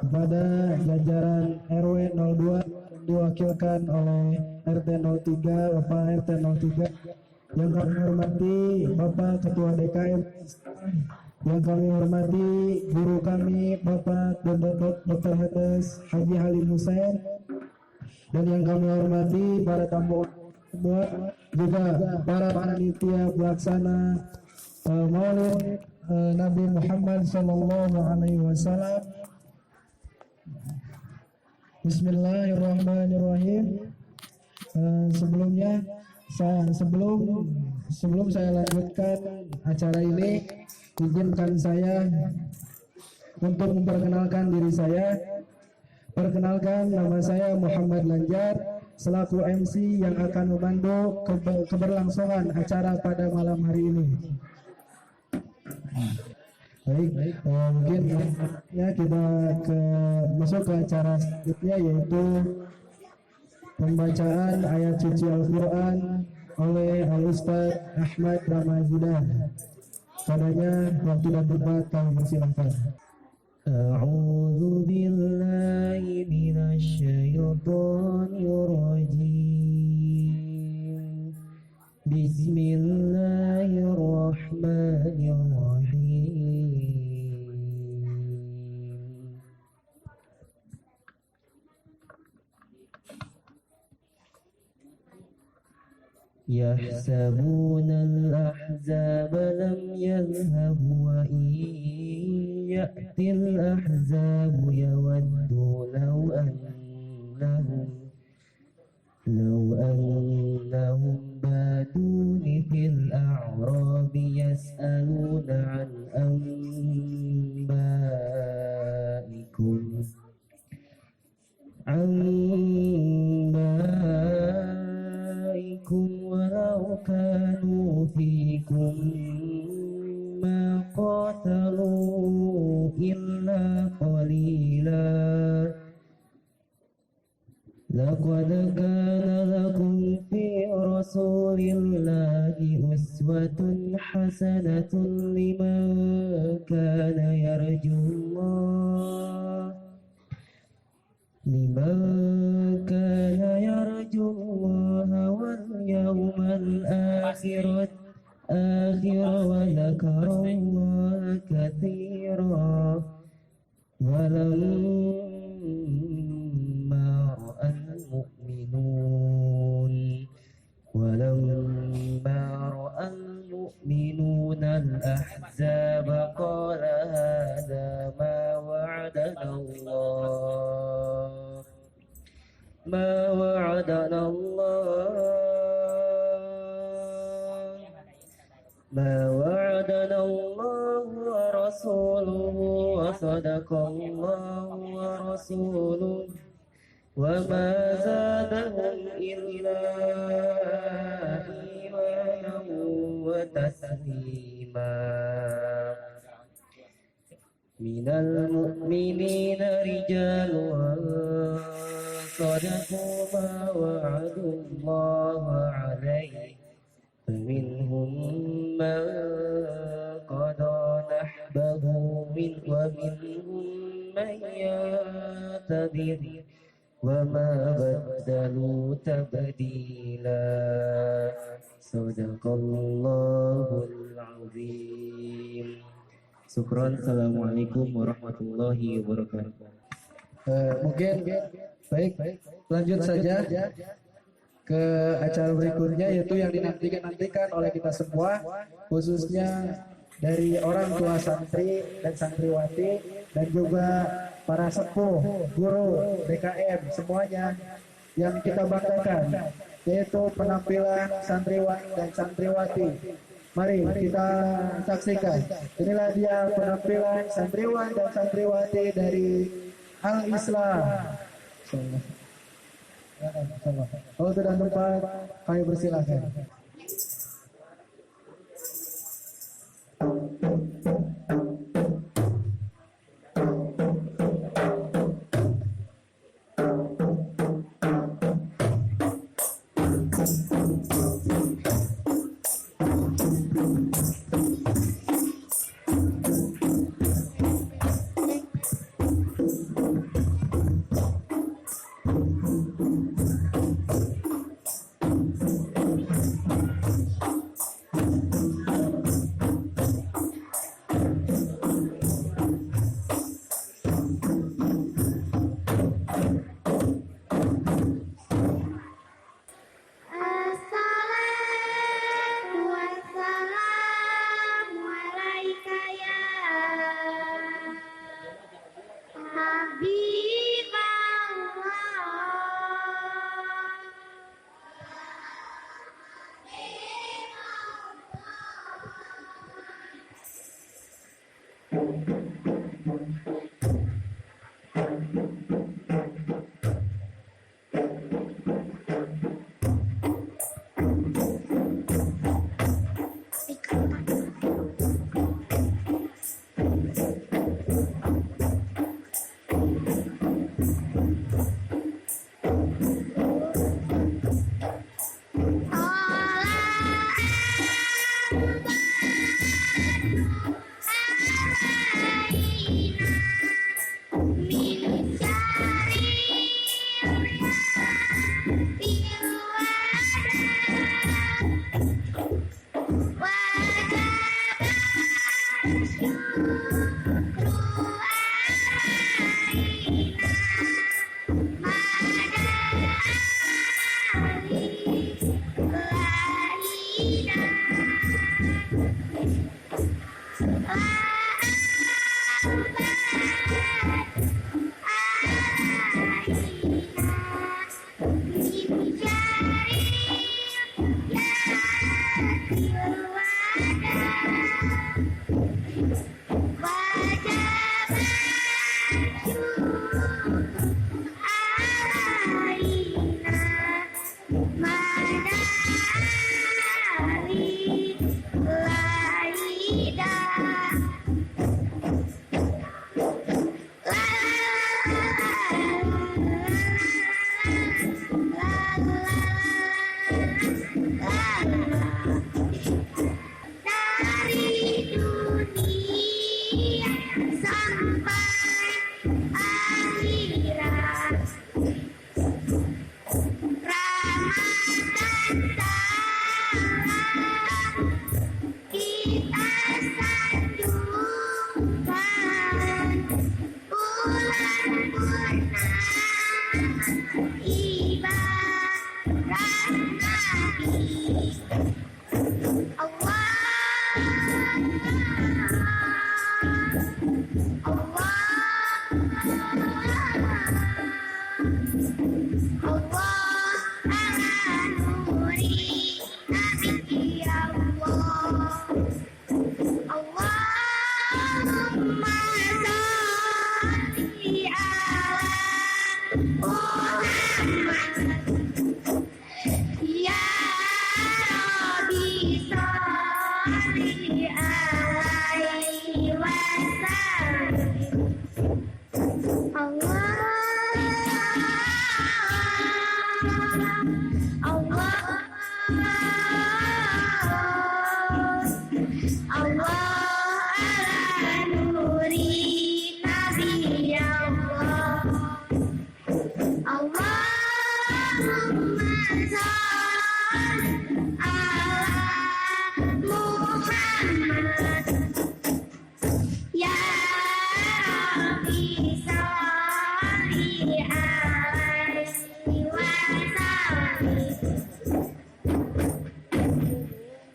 kepada jajaran RW 02 yang diwakilkan oleh RT 03, Bapak RT 03, yang kami hormati Bapak Ketua DKM, yang kami hormati guru kami Bapak Dr. Hedes Haji Halim Hussein, dan yang kami hormati para tamu semua, juga para panitia pelaksana Maulid Nabi Muhammad Sallallahu Alaihi Wasallam. Bismillahirrahmanirrahim. Sebelum saya lanjutkan acara ini, izinkan saya untuk memperkenalkan diri saya. Perkenalkan, nama saya Muhammad Lanjar, selaku MC yang akan memandu keberlangsungan acara pada malam hari ini. Baik, mungkin ya kita masuk ke acara selanjutnya, yaitu pembacaan ayat suci Al-Quran oleh Al-Ustaz Ahmad Ramazidan. Padanya waktu dan tempat kami persilahkan. أعوذ بالله من الشيطان الرجيم بسم الله الرحمن الرحيم يحسبون الأحزاب لم يذهبوا وإن يأتي الأحزاب يودوا لو أنهم بادون في الأعراب يسألون عن أنبائكم ولو كانوا فيكم ما قاتلوا إلا قليلا لقد كان لكم في رسول الله أسوة حسنة لمن كان يرجو الله واليوم الآخر وذكر الله كثيرا ولما رأى المؤمنون الأحزاب قال هذا ما وعدنا الله ورسوله وصدق الله ورسوله وما زادهم إلا إيمانا وتسليما من المؤمنين رجال صدقوا ما وعدوا الله عليه فمنهم من قضى نحبه ومنهم من ينتظر وما بدلوا تبديلا صدق الله العظيم. Syukran. Assalamualaikum warahmatullahi wabarakatuh. Mungkin baik, lanjut saja ke acara berikutnya, yaitu yang dinantikan oleh kita semua, khususnya dari orang tua santri dan santriwati, dan juga para sepuh, guru, DKM, semuanya yang kita banggakan, yaitu penampilan santriwan dan santriwati. Mari kita saksikan. Inilah dia penampilan santriwan dan santriwati dari Al-Islam. Kalau sudah tempat, kami persilahkan.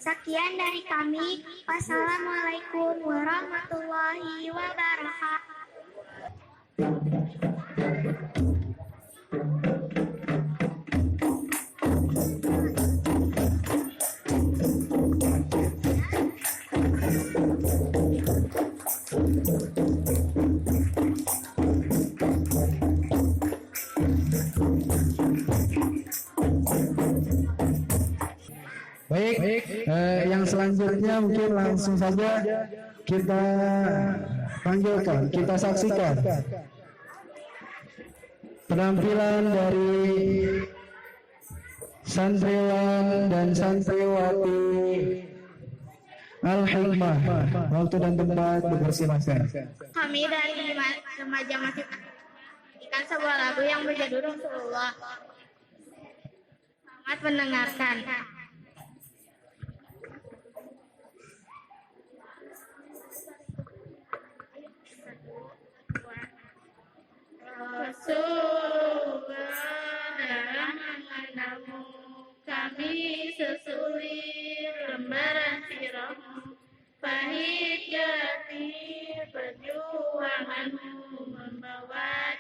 Sekian dari kami. Wassalamualaikum warahmatullahi wabarakatuh. Baik, yang selanjutnya mungkin langsung saja kita panggilkan, kita saksikan penampilan dari santriwan dan santriwati Al-Hikmah. Waktu dan tempat dipersilakan. Kami dari remaja masjid ikan sebuah lagu yang berjudul Rasulullah. Selamat mendengarkan. Rasulullah dalam mengenalmu, kami sesulit lembaran sirahmu, pahit gati perjuanganmu membawa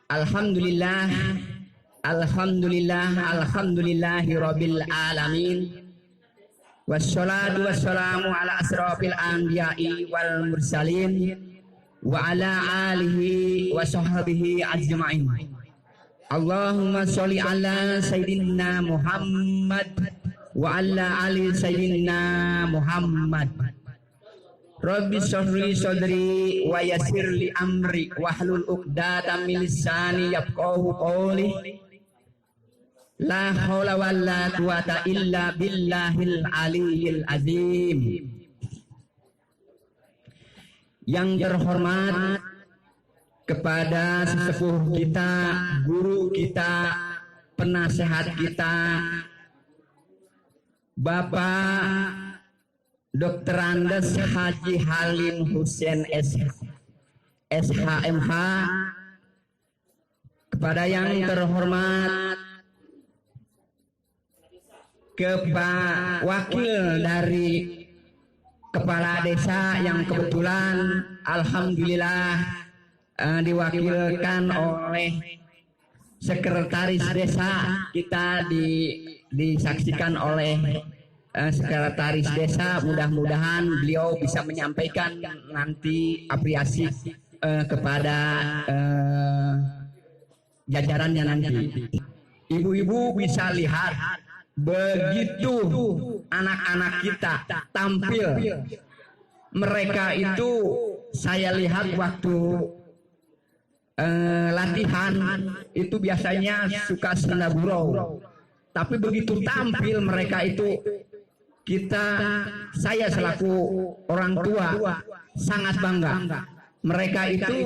Alhamdulillah, alhamdulillahi rabbil alamin. Wassalatu wassalamu ala asrafil anbiya'i wal mursalin wa ala alihi wa sahbihi ajma'in. Allahumma sholli ala sayyidina Muhammad wa ala ali sayyidina Muhammad. Rabbi shrah sadri wa yassir li amri wahlul 'uqdatam min lisani yafqahu qawli. La haula wala quwata illa billahil aliyyil azim. Yang terhormat kepada sesepuh kita, guru kita, penasehat kita, Bapak Dr. Andes Haji Halim Hussein SHMH, kepada yang terhormat wakil dari kepala desa yang kebetulan alhamdulillah diwakilkan oleh sekretaris desa kita, disaksikan oleh sekretaris desa. Mudah-mudahan beliau bisa menyampaikan nanti apresiasi kepada jajarannya nanti. Ibu-ibu bisa lihat begitu anak-anak kita tampil. Mereka itu saya lihat waktu latihan itu biasanya suka senda gurau, tapi begitu tampil mereka itu, saya selaku orang tua sangat bangga. Mereka itu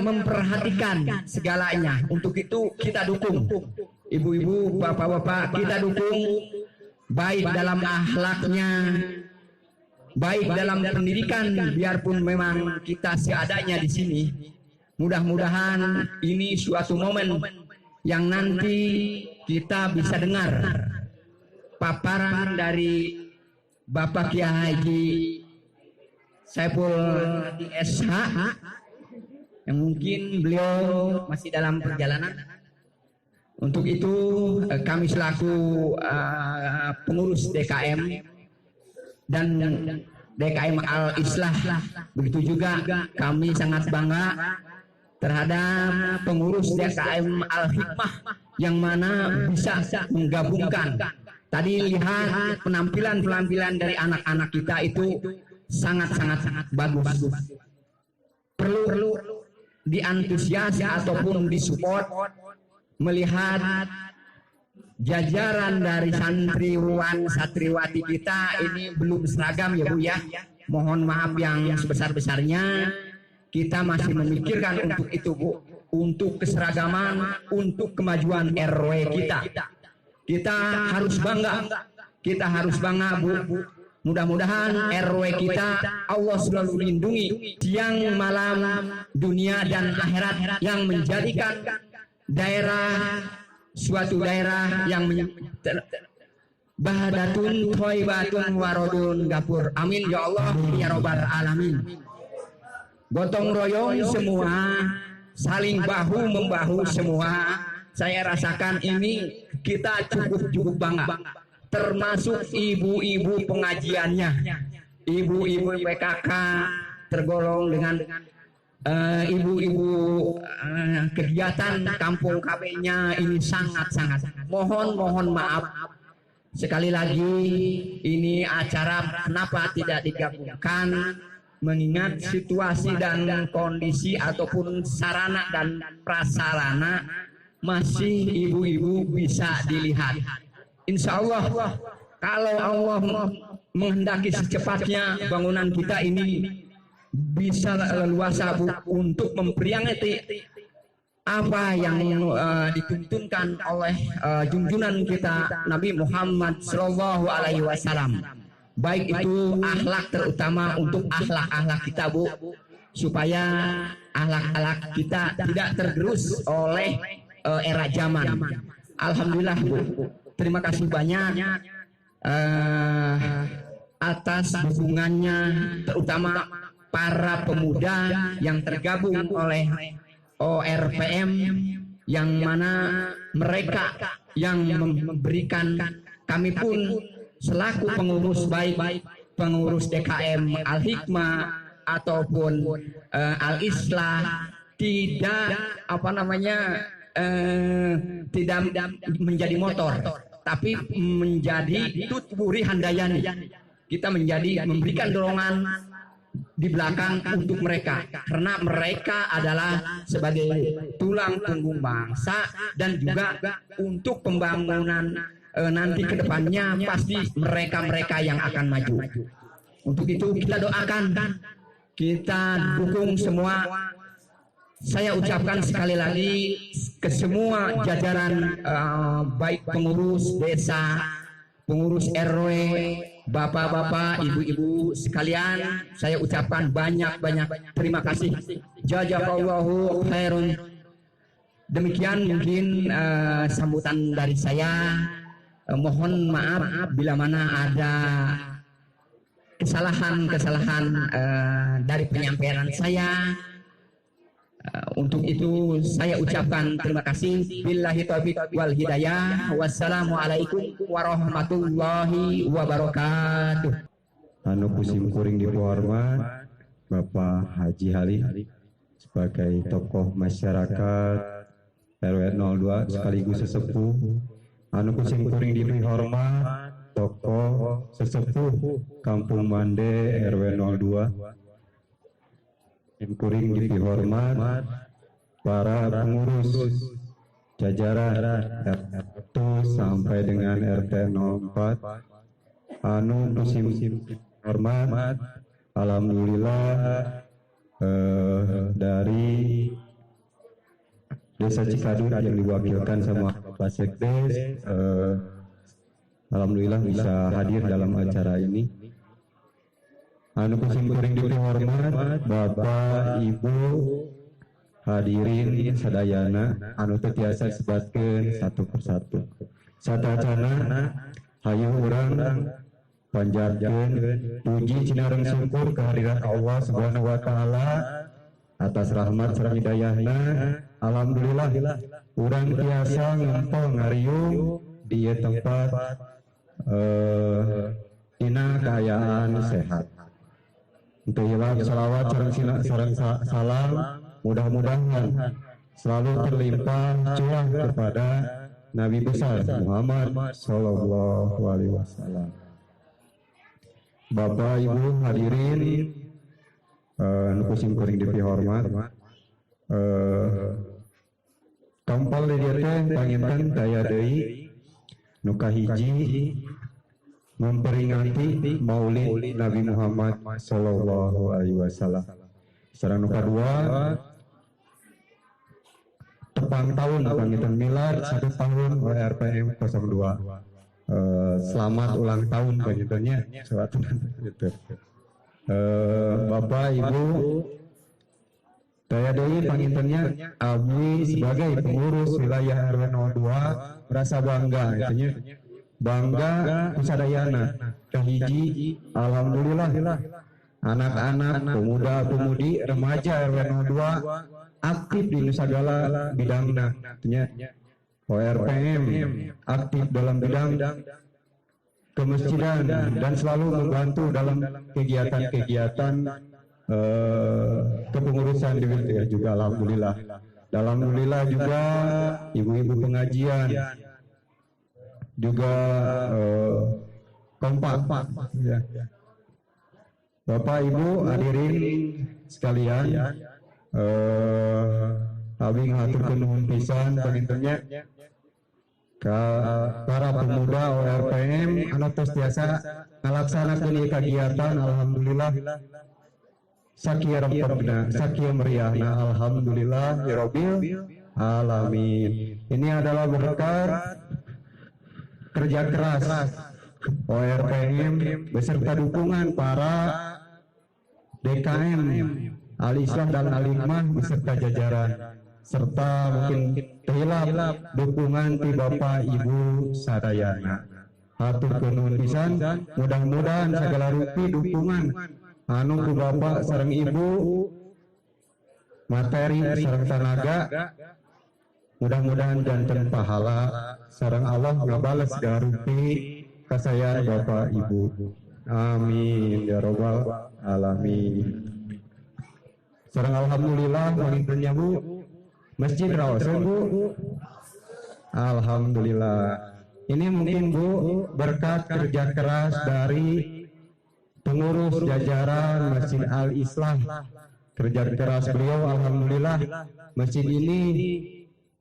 memperhatikan segalanya. Untuk itu kita dukung, ibu-ibu, bapak-bapak, kita dukung, baik dalam akhlaknya, baik dalam pendidikan, biarpun memang kita seadanya di sini. Mudah-mudahan ini suatu momen yang nanti kita bisa dengar paparan dari Bapak Kiai Haji Saiful SH, yang mungkin beliau masih dalam perjalanan. Untuk itu kami selaku pengurus DKM dan DKM Al-Islah, begitu juga kami sangat bangga terhadap pengurus DKM Al-Hikmah yang mana bisa menggabungkan. Tadi lihat penampilan dari anak-anak kita itu sangat-sangat bagus. Perlu diantusiasi ataupun disupport. Melihat jajaran dari santriwan satriwati kita ini belum seragam ya Bu ya. Mohon maaf yang sebesar-besarnya. Kita masih memikirkan untuk itu Bu, untuk keseragaman, untuk kemajuan RW kita. Kita harus bangga Bu. Mudah-mudahan RW kita Allah selalu lindungi siang malam, dunia dan akhirat, yang menjadikan suatu daerah yang bahadatun thayyibatun warodun gapur. Amin ya Allah ya robbal alamin. Gotong royong semua, saling bahu membahu semua. Saya rasakan ini kita cukup bangga. Termasuk ibu-ibu pengajiannya, ibu-ibu PKK tergolong dengan ibu-ibu kegiatan kampung KB-nya ini sangat-sangat. Mohon maaf sekali lagi, ini acara kenapa tidak digabungkan, mengingat situasi dan kondisi ataupun sarana dan prasarana masih ibu-ibu bisa dilihat. Insya Allah kalau Allah menghendaki secepatnya bangunan kita ini bisa leluasa Bu, untuk memperingati apa yang dituntunkan oleh junjungan kita Nabi Muhammad Shallallahu Alaihi Wasallam. Baik itu akhlak, terutama untuk akhlak kita Bu, supaya akhlak kita tidak tergerus oleh era zaman. Alhamdulillah Bu, terima kasih banyak atas dukungannya, terutama para pemuda yang tergabung oleh ORPM, yang mana mereka yang memberikan, kami pun selaku pengurus, baik pengurus DKM Al-Hikmah ataupun Al-Islah, tidak tidak menjadi motor, tapi menjadi tutburi handayani. Kita memberikan dorongan di belakang untuk mereka, karena mereka adalah sebagai tulang punggung bangsa, dan juga untuk pembangunan nanti ke depannya pasti mereka yang akan maju. Untuk itu kita doakan, kita dukung semua. Saya ucapkan sekali lagi ke semua jajaran, baik pengurus desa, pengurus RW, bapak-bapak, ibu-ibu sekalian, saya ucapkan banyak-banyak terima kasih. Jazakallahu khairun. Demikian mungkin sambutan dari saya. Mohon maaf bila mana ada kesalahan dari penyampaian saya. Untuk itu saya ucapkan terima kasih. Billahi taufiq wal hidayah. Wassalamualaikum warahmatullahi wabarakatuh. Anu kusim kuring dihormat Bapak Haji Halim sebagai tokoh masyarakat RW 02 sekaligus sesepuh. Anu kusim kuring dihormat tokoh sesepuh Kampung Mande RW 02. Kuring dihormat para pengurus jajaran RT sampai dengan RT 04. Anu kusim hormat, alhamdulillah dari Desa Cikadut yang diwakilkan sama Pak Sekdes, alhamdulillah bisa hadir dalam acara ini. Anu kusim kuring dihormat Bapak Ibu hadirin sadayana anu teu tiasa sebatkeun satu persatu. Satacana hayu urang panjatkeun puji cinareung syukur kehadiran Allah Subhanahu wa taala atas rahmat sareng hidayahna. Alhamdulillah urang tiasa ngempong ngariung di tempat dina kaayaan sehat. Untuk hilaf salawat sareng salam mudah-mudahan selalu terlimpah curah kepada Nabi besar Muhammad Sallallahu Alaihi Wasallam. Bapak Ibu hadirin nu kusim kuring dihormat, kampal di dieu teh panginten daya deui nu kahiji memperingati Maulid Nabi Muhammad Sallallahu Alaihi Wasallam. Sareng nu kadua tepang tahun panginten milad 1 tahun ORPM 02. Selamat ulang tahun pangintennya suatu gitu. Bapak Ibu daya deui pangintennya abdi sebagai pengurus wilayah RW 02 merasa bangga itunya. Bangga kusadayana kahiji alhamdulillah anak-anak, pemuda-pemudi, remaja RW 02 aktif di sagala bidangna. Artinya ORPM aktif dalam bidang kemasjidan dan selalu membantu dalam kegiatan-kegiatan kepengurusan di wilayah juga. Alhamdulillah juga ibu-ibu pengajian juga kompak ya. Bapak Ibu hadirin sekalian, abdi ngaturkeun nuhun pisan pangintennya ka para pemuda ORPM anu tos tiasa ngalaksanakeun kegiatan. Alhamdulillah sakieu rempegna, sakieu meriahna, alhamdulillah ya rabbil alamin. Ini adalah berkat kerja keras ORPM beserta dukungan para DKM Al-Islah dan Al-Hikmah beserta jajaran, serta mungkin hilap dukungan ti Bapak Ibu sadayana. Hatur nuhun pisan, mudah-mudahan segala rupi dukungan anu ku bapak sareng ibu materi sareng tenaga mudah-mudahan janten pahala sareng Allah ngabales garupi kasayaan bapak ibu. Amin ya robbal alamin. Sareng alhamdulillah wanitanya bu masjid rawasan bu. Alhamdulillah. Ini mungkin bu berkat kerja keras dari pengurus jajaran Masjid Al Islah. Kerja keras beliau alhamdulillah masjid ini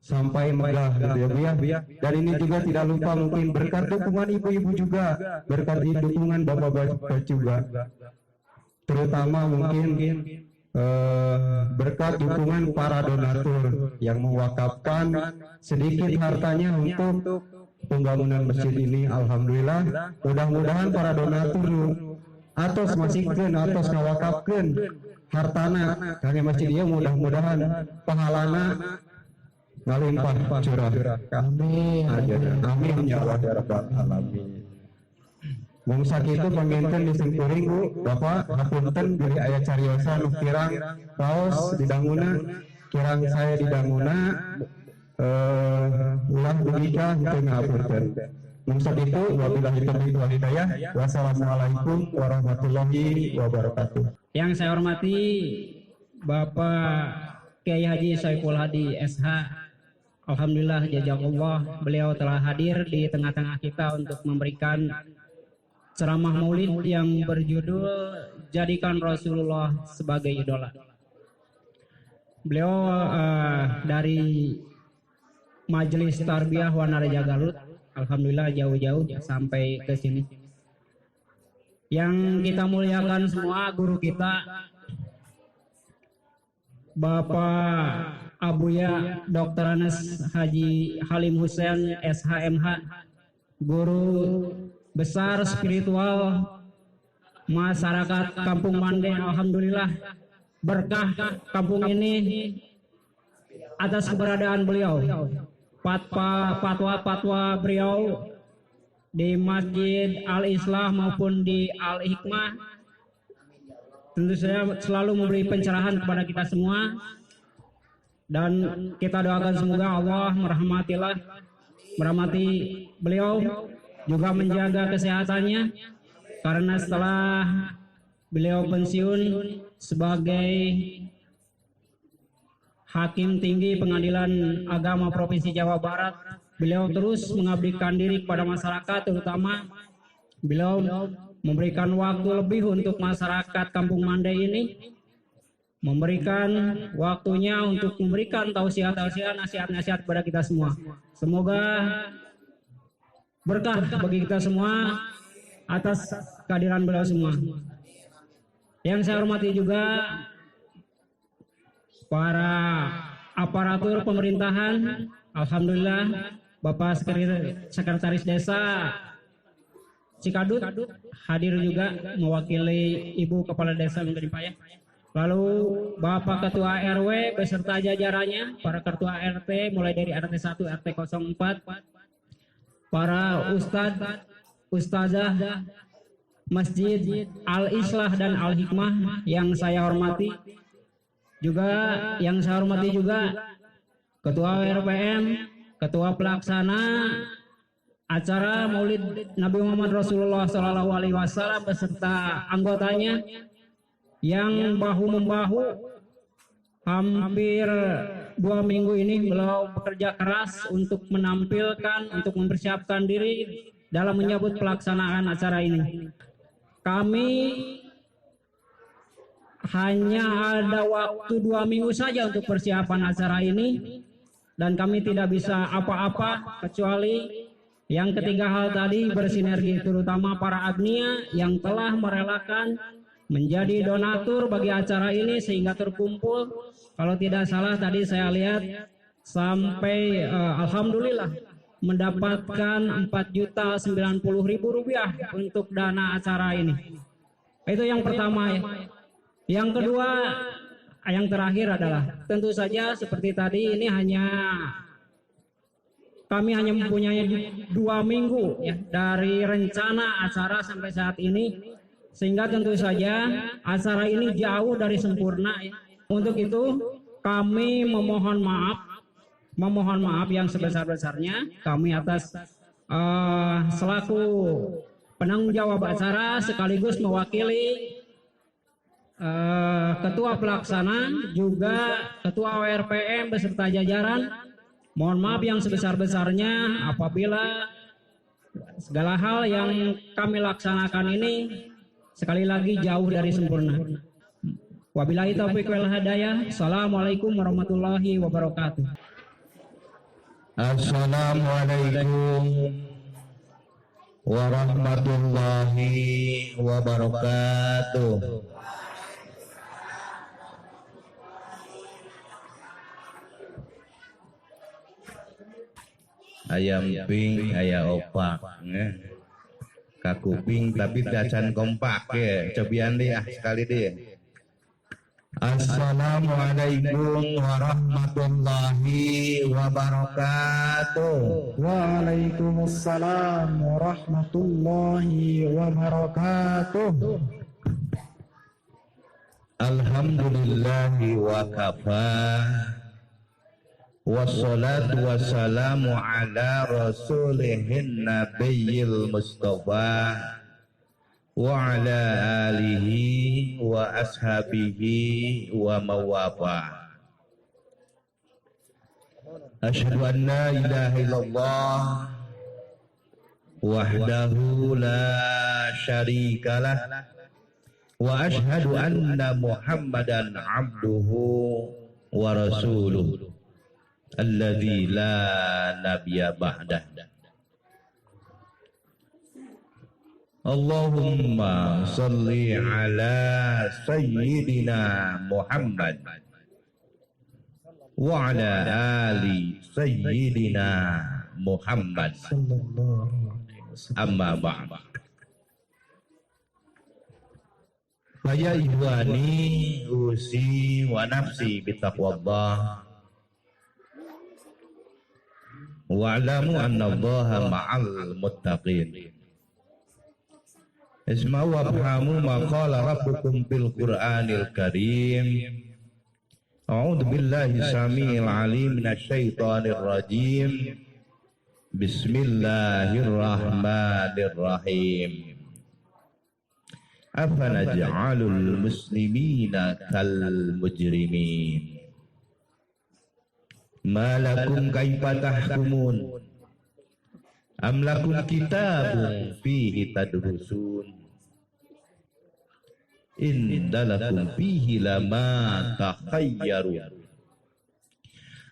sampai megah gitu ya bu ya. Dan ini juga tidak lupa mungkin berkat dukungan ibu-ibu juga, berkat dukungan bapak-bapak juga. Terutama mungkin berkat dukungan para donatur yang mewakafkan sedikit hartanya untuk pembangunan masjid ini. Alhamdulillah, mudah-mudahan para donatur atos masihkeun atos ngawakafkeun hartana kangge masjid ieu, mudah-mudahan pahalana ngalimpah curah. Amin. Amin ya Allah ya rabbal alamin. Mung sakitu panginten disengkuring bu bapak hapunten beli aya cariosa nu kirang raos di danguna, kirang saya di danguna ulah dugika henteu ngapunten. Mung sakitu wabillahi taufiq wal hidayah. Wassalamualaikum warahmatullahi wabarakatuh. Yang saya hormati Bapak Kiai Haji Saiful Hadi SH, alhamdulillah jazakallah, beliau telah hadir di tengah-tengah kita untuk memberikan ceramah maulid yang berjudul Jadikan Rasulullah Sebagai Idola. Beliau dari Majelis Tarbiyah Wanareja Garut, alhamdulillah jauh-jauh sampai ke sini. Yang kita muliakan semua guru kita Bapak Abuya Dr. Anas Haji Halim Hussein SHMH, guru besar spiritual masyarakat Kampung Mande. Alhamdulillah berkah kampung ini atas keberadaan beliau. Fatwa beliau di Masjid Al Islah maupun di Al Hikmah tentu saja selalu memberi pencerahan kepada kita semua, dan kita doakan semoga Allah merahmati beliau, juga menjaga kesehatannya, karena setelah beliau pensiun sebagai Hakim Tinggi Pengadilan Agama Provinsi Jawa Barat, beliau terus mengabdikan diri kepada masyarakat, terutama beliau memberikan waktu lebih untuk masyarakat Kampung Mande ini, memberikan waktunya untuk memberikan tausiah-tausiah, nasihat-nasihat kepada kita semua. Semoga berkah bagi kita semua atas kehadiran beliau semua. Yang saya hormati juga para aparatur pemerintahan, alhamdulillah Bapak Sekretaris Desa Cikadut hadir juga mewakili Ibu Kepala Desa Menggenipaya. Lalu Bapak Ketua RW beserta jajarannya, para Ketua RT mulai dari RT 1, RT 04, para ustazah Masjid Al Islah dan Al Hikmah yang saya hormati. Juga yang saya hormati juga Ketua RPM, Ketua Pelaksana acara Maulid Nabi Muhammad Rasulullah SAW beserta anggotanya yang bahu-membahu hampir 2 minggu ini beliau bekerja keras untuk menampilkan, untuk mempersiapkan diri dalam menyambut pelaksanaan acara ini. Kami hanya ada waktu 2 minggu saja untuk persiapan acara ini, dan kami tidak bisa apa-apa kecuali yang ketiga hal tadi, bersinergi, terutama para agnia yang telah merelakan menjadi donatur bagi acara ini sehingga terkumpul, kalau tidak salah tadi saya lihat sampai alhamdulillah mendapatkan Rp4.090.000 untuk dana acara ini. Itu yang pertama ya. Yang kedua, yang terakhir adalah tentu saja seperti tadi ini kami hanya mempunyai 2 minggu ya dari rencana acara sampai saat ini. sehingga tentu saja acara ini jauh dari sempurna ya. Untuk itu kami memohon maaf yang sebesar-besarnya kami atas selaku penanggung jawab acara sekaligus mewakili Ketua Pelaksana juga Ketua ORPM beserta jajaran. Mohon maaf yang sebesar-besarnya apabila segala hal yang kami laksanakan ini sekali lagi jauh dari sempurna. Wabillahi taufiq wal hidayah. Assalamualaikum warahmatullahi wabarakatuh. Assalamualaikum warahmatullahi wabarakatuh. Ayam ping, aya opak, kakuping tapi dacan kompak ya, cobian deh sekali deh. Assalamualaikum warahmatullahi wabarakatuh. Waalaikumsalam warahmatullahi wabarakatuh. Alhamdulillahi wa kafa. Wassalatu wassalamu ala rasulihin nabiyil mustafa wa ala alihi wa ashabihi wa mawafa. Asyhadu an la ilaha illallah wahdahu la syarikalah wa asyhadu anna muhammadan abduhu wa rasuluh alladzi la nabiyya ba'dah. Allahumma salli ala sayyidina Muhammad wa ala ali sayyidina Muhammad. Amma ba'd. Faya ihwani usi wa nafsi bitaqwallah. Wa'lamu anna Allaha ma'al muttaqin. Isma'u wafhamu maqala rabbukum bil Qur'anil Karim. A'udhu billahi sami'il alim minasyaitanir rajim. Bismillahirrahmanirrahim. Afanaj'alul muslimina kal mujrimin. Malakum kaifa tahkumun am lakum kitabun fihi tadrusun indalakum fihi lama takhayyarun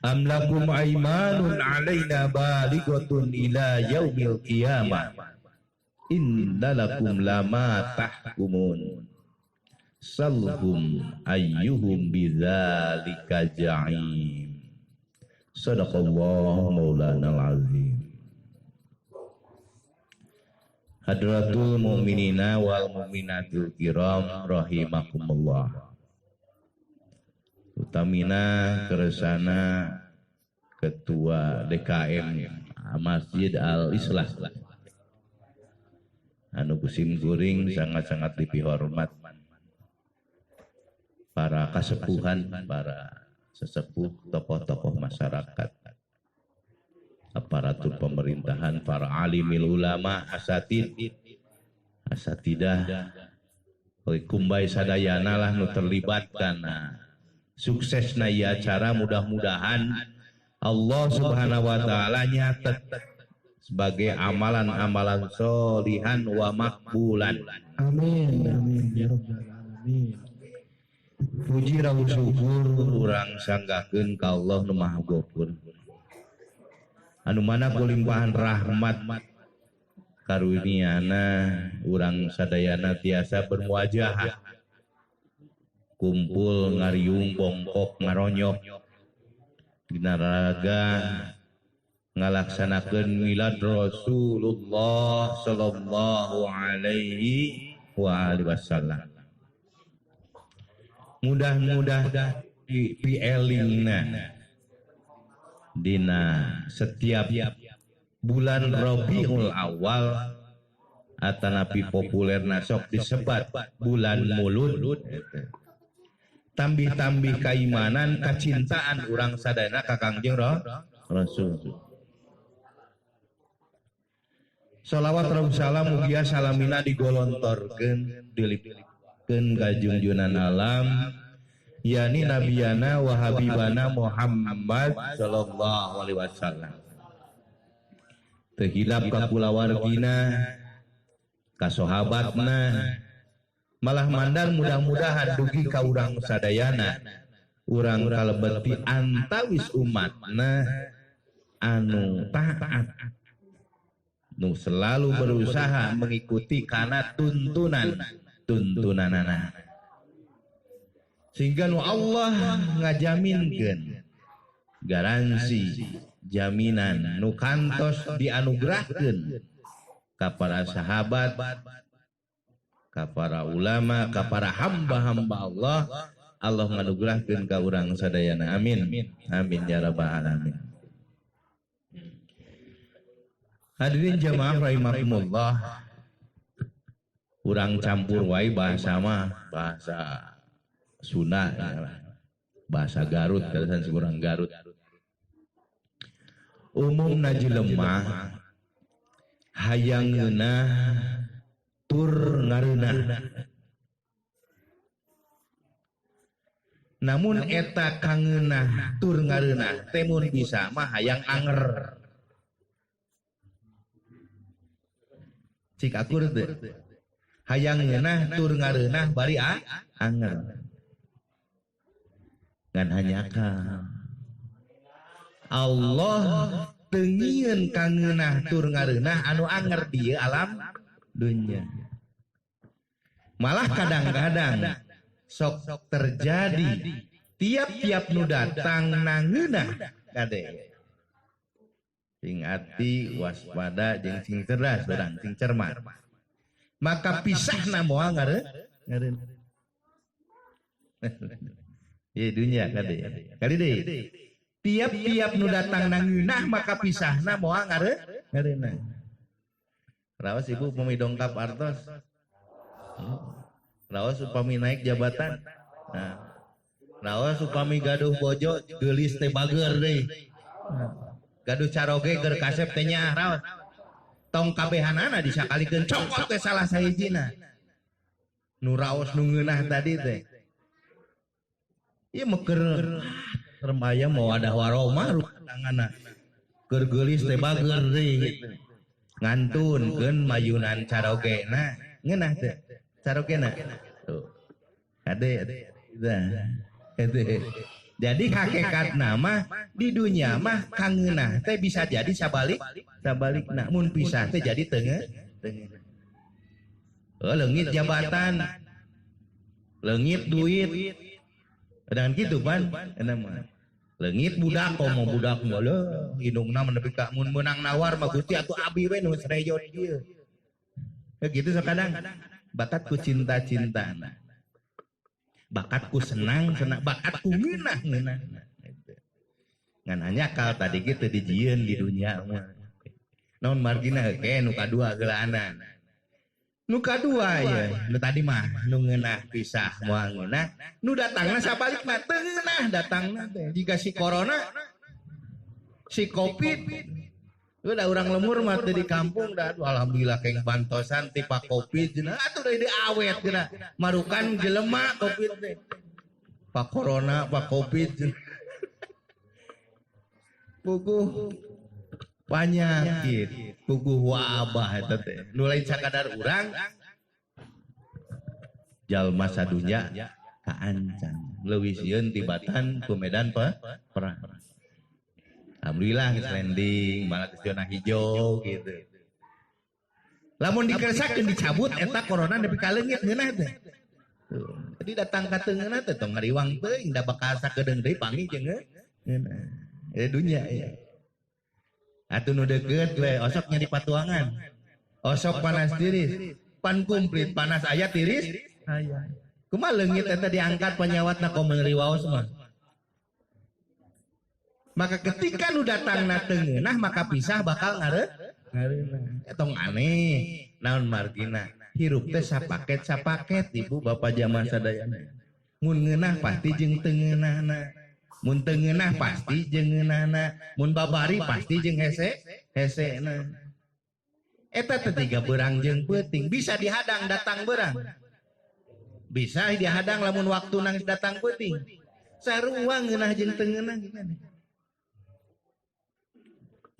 am lakum aymanun alaina balighatun ila yaumil qiyamah indalakum lama tahkumun salhum ayyuhum bidzalika ja'im. Sadaqallahu maulanal azim. Hadratul mu'minina wal mu'minatul kiram rahimakumullah. Utamina keresana Ketua DKM Masjid Al-Islah anu kusim kuring sangat-sangat dipihormat para kasepuhan, para sesepuh, tokoh-tokoh masyarakat, aparatur pemerintahan, para alimil ulama, asatidah, kumbai sadayana lah nu terlibat karena suksesna ieu acara. Mudah-mudahan Allah Subhanahu wa taala nyatet sebagai amalan-amalan sholihan wa makbulan. Amin amin ya rabbal alamin. Puji rawuh syukur urang sanggakeun ka Allah nu Maha Gopur anu mana kulimpahan rahmat karuniana urang sadayana tiasa bermuajahah kumpul ngariung bongkok ngaronyok dina raga ngalaksanakeun milad Rasulullah sallallahu alaihi wa alihi wasallam. Mudah-mudahan pielingna dina setiap bulan Rabiul Awal atanapi populer sok disebat bulan mulut tambih-tambih keimanan kecintaan urang sadayana ka Kangjeng Rasul. Shalawat Rabbus salam mugia salamina digolontorkeun dilipkeun ka junjunan alam yani nabiyana wa habibana Muhammad sallallahu alaihi wasallam. Teu hilap ka kulawargina ka sahabatna malah mandang mudah-mudahan dugi ka urang sadayana urang kalebeti antawis umatna anu taat nu selalu berusaha mengikuti kana tuntunanana sehingga nu Allah ngajaminkeun garansi jaminan nu kantos dianugerahkeun ka para sahabat, ka para ulama, ka para hamba-hamba Allah, Allah nganugerahkeun ka urang sadayana. Amin. Amin ya rabbal alamin. Hadirin jamaah rahimakumullah. Urang campur wae bahasa mah bahasa Sunda ya. Bahasa Garut kalasan urang Garut. Umumna jelema hayangeuna tur ngareunah. Namun eta kangeunah tur ngareunah teh mun bisa mah hayang anger. Cik akur teh. Hayang ngeunah tur ngareunah bari anger. Ngan hanya ka Allah tengieun kangeunah tur ngareunah anu anger dieu alam dunya. Malah kadang-kadang sok terjadi tiap-tiap nu datang nangeunah kade. Sing ati waspada jeung sing cerdas barang sing cermat. Maka pisahna moal ngareunah. Ye dunya kade. Kali deui. Tiap-tiap nu datang nangeunah maka pisahna moal ngareunah. Raos ibu upami dongkap artos. Raos upami naik jabatan. Nah. Raos upami gaduh bojo geulis teh bager deui. Gaduh caroge keur kasep teh nya raos. Tong kabehanana disakalikeun cokot teh salah sahijina. Nu raos nu ngeunah tadi teh. Ieu mah keur rembaya mau ada waroma tanganna. Keur geulis teh bager deui. Ngantunkeun mayunan carogena ngeunah teh carogena tuh ade jadi hakikat nama di dunia mah kangeunah teh bisa jadi sabalikna mun pisah teh jadi tengah leungit jabatan leungit duit dengan gitu pan enak mah leungit budak komo budak mah hidungna nepi ka mun meunang nawar mah Gusti atuh abi we nu sreyot ieu. Ya gitu sakadang. Bakat ku cinta-cintana. Bakat ku senang, bakat ku ngeunah. Ngan hanya kal tadi gitu dijieun di dunia mah. Naon margina heuke nu kadua geulaanan. Nu kadua ya, nu tadi mah nu ngeunah pisah moal ngeunah, nu datangna sabalikna teu ngeunah datangna teh. Jika si corona, si covid, udah urang lemur mah teh di kampung dah alhamdulillah keng bantosan ti pak covid cenah atuh deui awet cenah. Marukan jelema covid teh. Pak corona, pak covid. Puguh penyakit puguh wabah eta teh nu lain sakadar urang jalma sadunya kaancam leuwih sieun tibatan ku medan perang. Alhamdulillah geus landing malah geus zona hijau gitu. Lamun dikeresakeun dicabut eta corona nepi ka leungit ngeunah teh. Jadi datang ka teu ngeunah teh tong ngariwang teuing da bakal sakedeung deui pangi jeung ngeunah. Dunya ya. Atuh nu deukeut we osok nya di patuangan. Osok panas tiris. Pan kumplit panas aya tiris aya. Kumaha leungit eta diangkat panyawatna komo ngeriwaos mah. Maka ketika nu datangna teu ngeunah maka pisah bakal ngareunah. Etong aneh. naon margina hirup teh sapaket ibu bapak jamaah sadayana mun ngeunah pasti jeung teu ngeunahna mun teu ngeunah pasti jeung ngeunahna mun babari pasti jeung hesena eta teh tiga beurang jeung peuting bisa dihadang datang beurang bisa dihadang lamun waktu nangis datang peuting sarua ngeunah jeung teu ngeunah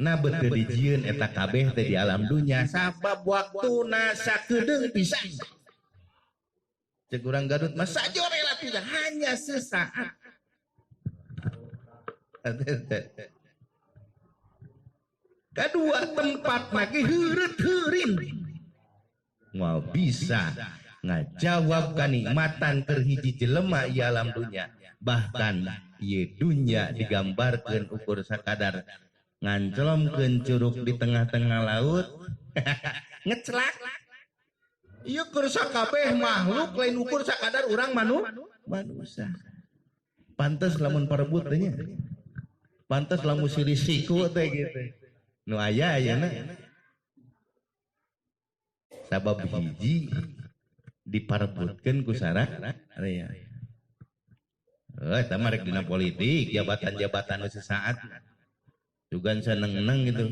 nah beteu dijieun eta kabeh teh di alam dunya sabab waktuna sakedeung pisan cek urang Garut mah sajorela tidak hanya sesaat kedua tempat lagi heureut-heurin moal bisa ngajawab kanikmatan keur hiji jelema ieu alam dunya bahkan ieu dunya digambarkeun ukur sakadar ngancelomkeun curug di tengah-tengah laut ngecelak ieu keur sakabeh makhluk lain ukur sakadar urang manusia pantes lamun parebut teh nya pantes lamun si risiko teh gitu nu aya ayeuna sabab hiji diparebutkeun ku sararea eta mah rek dina politik jabatan-jabatan sesaat juga seneng-seneng gitu.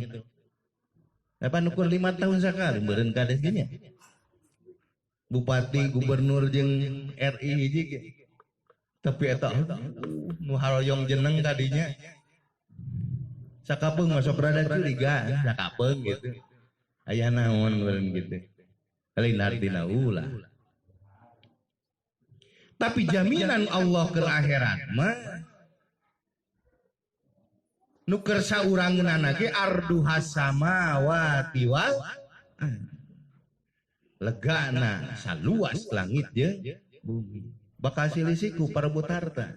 Apa nukur 5 tahun sekali beureun kades gini. Bupati, gubernur jeung RI hiji ge. Tapi eta nu haroyong jeneng tadinya. Sakapeung masuk rada curiga, sakapeung gitu. Aya naon beureun gitu. Lain artina ulah. Tapi jaminan Allah ke akhirat mah nuker saurangeunana ge arduhas samawati wal legana saluas langit jeung bumi bakal silisiku parebut harta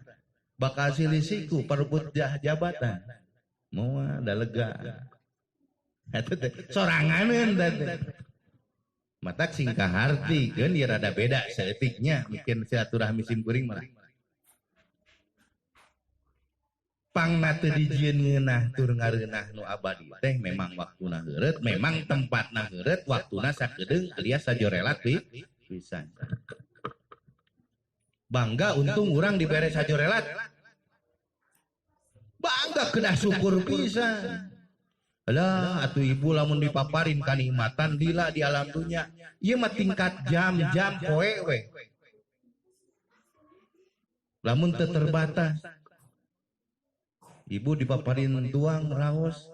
bakal silisiku parebut jabatan moal da lega eta teh soranganeun teh matak singkah hartikeun ieu rada beda saeutiknya mungkin silaturahmi simkuring mah pangna teu dijieun ngeunah tur ngareunah nu abadi teh memang waktuna heureut memang tempatna heureut waktuna sakedeung alias sajorela pisan bangga untung urang dibere sajorelat bangga kedah syukur pisan alah atuh ibu lamun dipaparin kanikmatan lila di alam dunya ieu mah tingkat jam-jam poe we lamun teu terbatas ibu dipaparin tuang raos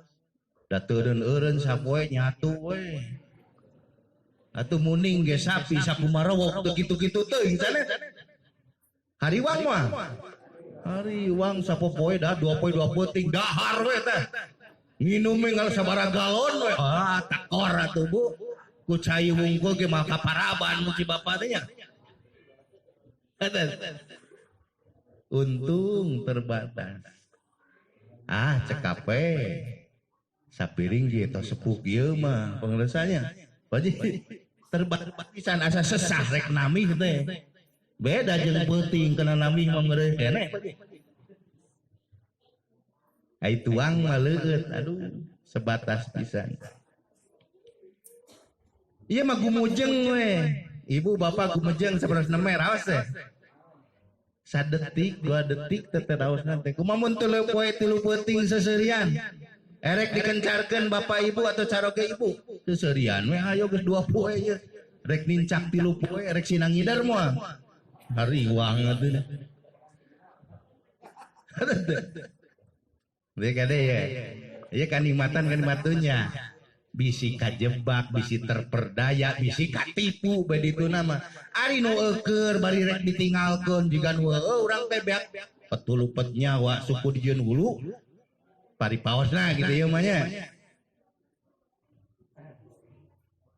da teureun eureun sapoe nyatu we atuh muning ge sapi sakumarowo teu kitu-kitu teuing cenah hariwang mah hariwang sapopoe da 2 poe 2 peuting dahar we teh nginum ngal sabaraha galon we takor atuh bu ku cai wungkul ge mah kaparaban muci bapa teh nya untung terbatas cekape sapiring gitu sepuh ieu mah pengeresanya baji terbatas pisan asa sesah rek namih teh beda jeung peuting kena namih mah ngeureun keneh ai tuang mah leueut aduh sebatas pisan ieu mah gumujeng we ibu bapak gumujeng sabelas nemer awas teh sadetik 2 detik teh raos nanti kumamun teu poe 3 peuting seserian erek dikencarkeun bapak ibu atau caroge ibu seserian we ayo geus 2 poe ye rek nincak 3 poe rek sinang ngidar moal hariwang atuh we kade ya ieu kanikmatan dunya bisi kajebak bisi terperdaya bisi katipu badituna mah ari nu eukeur bari rek ditinggalkeun jigan heueuh urang teh beak petulupet nyawa suku dijieun hulu paripaosna gitu ieu mah nya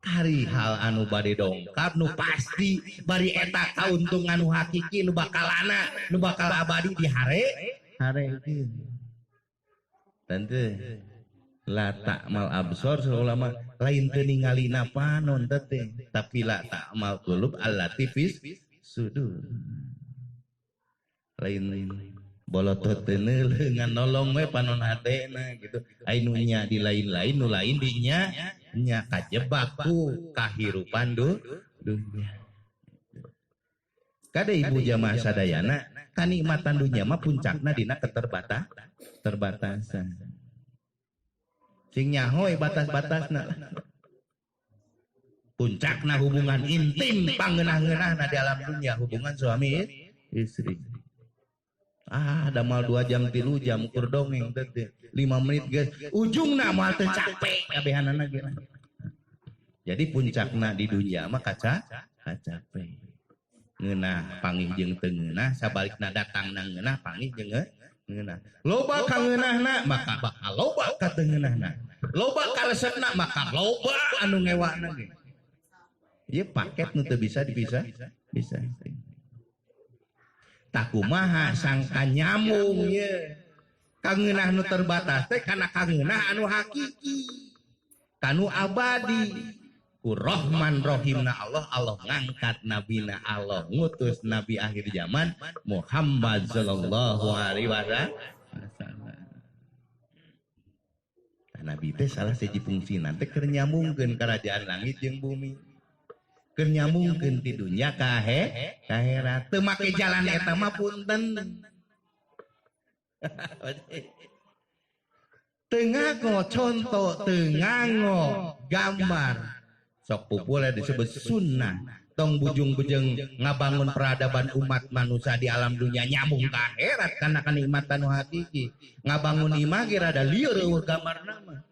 ari hal anu bade dongkap nu pasti bari eta kauntungan nu hakiki nu bakalana nu bakal abadi di harekeun tante la ta'mal absor ulama lain teu ningalina panon teh tapi la ta'mal qulub allatifis sudur lain bolotot teu neuleung ngan nolong we panon hatena gitu ai nu nya di lain-lain nu lain di nya nya kajebak ku kahirupan dunya. Kada ibu jamaah sadayana kanikmatan dunya mah puncakna dina keterbatasan. Sing nyahoy batas-batasna. Puncakna hubungan intim pangeunah-ngeunahna di alam dunia, hubungan suami istri. Damal 2 jam 3 jam ukur dongeng teh 5 menit guys. Ujungna moal teu capek kabehanana ge. Jadi puncakna di dunia mah capek. Ngeunah pangih jeung teu ngeunah, sabalikna datangna ngeunah pangih jeung ngeunah. Loba ka ngeunahna maka bakal loba ka teu ngeunahna. Loba ka resepna maka loba anu ngewana ge. Ieu paket nu teu bisa dipisah. Tak kumaha sangka nyambung ye. Kangeunah nu terbatas teh kana kangeunah anu hakiki. Kanu abadi. Ku Rahman Rahimna Allah ngangkat nabina Allah ngutus nabi akhir zaman Muhammad sallallahu alaihi wasallam. Nabi teh salah siji fungsina teh keur nyambungkeun kerajaan langit jeung bumi. Keur nyambungkeun ti dunya ka akhirat. Teu make jalan eta mah punten. Teu ngago contoh, teu ngago gambar. Sok pupule disebut sunnah. Tong bujung-bujung ngabangun peradaban umat manusia di alam dunia nyambung ke akhirat karena kenikmatan hakiki. Ngabangun imah ge rada lieur eueuh gambarna mah.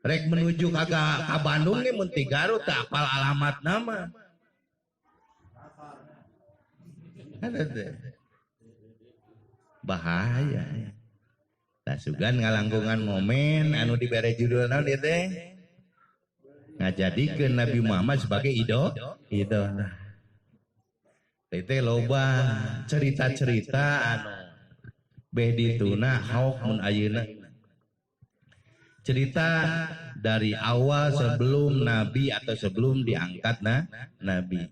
Rek menuju ka Bandung ge mun ti Garut teu apal alamat nama. Ada teh. Bahaya. Tasugan ngalangkungan momen anu dibere judul naon ieu teh? Ngajadikeun Nabi Muhammad sebagai idola. Teh loba cerita-cerita anu beh dituna hauk mun ayeuna. Cerita dari awal sebelum Nabi atau sebelum diangkat Nabi.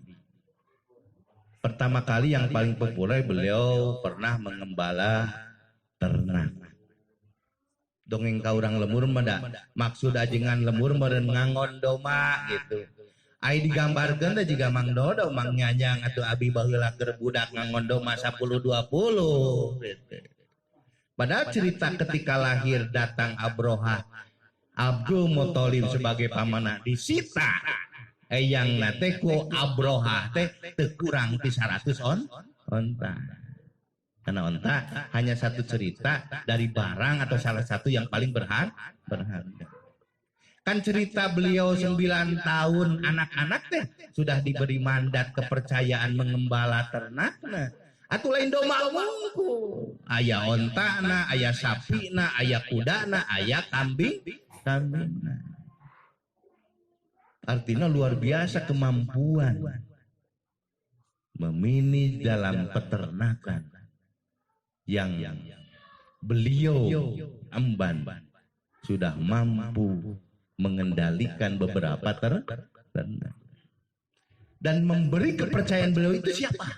Pertama kali yang paling populer beliau pernah mengembala ternak. Dongeng ka urang lemur mah da maksud ajengan lemur meureun ngangon doma gitu. Ai digambarkeun da jiga Mang Dodo Mang Nyanyang atuh abi baheula keur budak ngangon doma 10-20 gitu. Padahal cerita ketika lahir datang Abroha Abdul Muthalib sebagai pamanah disita eyang nate ku Abroha teh teu kurang ti 100 onta. Karena onta hanya satu cerita dari barang atau salah satu yang paling berharga. Kan cerita beliau 9 tahun anak-anak teh sudah diberi mandat kepercayaan mengembala ternak. Atuh lain domba mungku. Aya ontana, aya sapina, aya kudana, aya kambing. Artinya luar biasa kemampuan memini dalam peternakan yang beliau emban sudah mampu mengendalikan beberapa ternak dan memberi kepercayaan beliau itu siapa?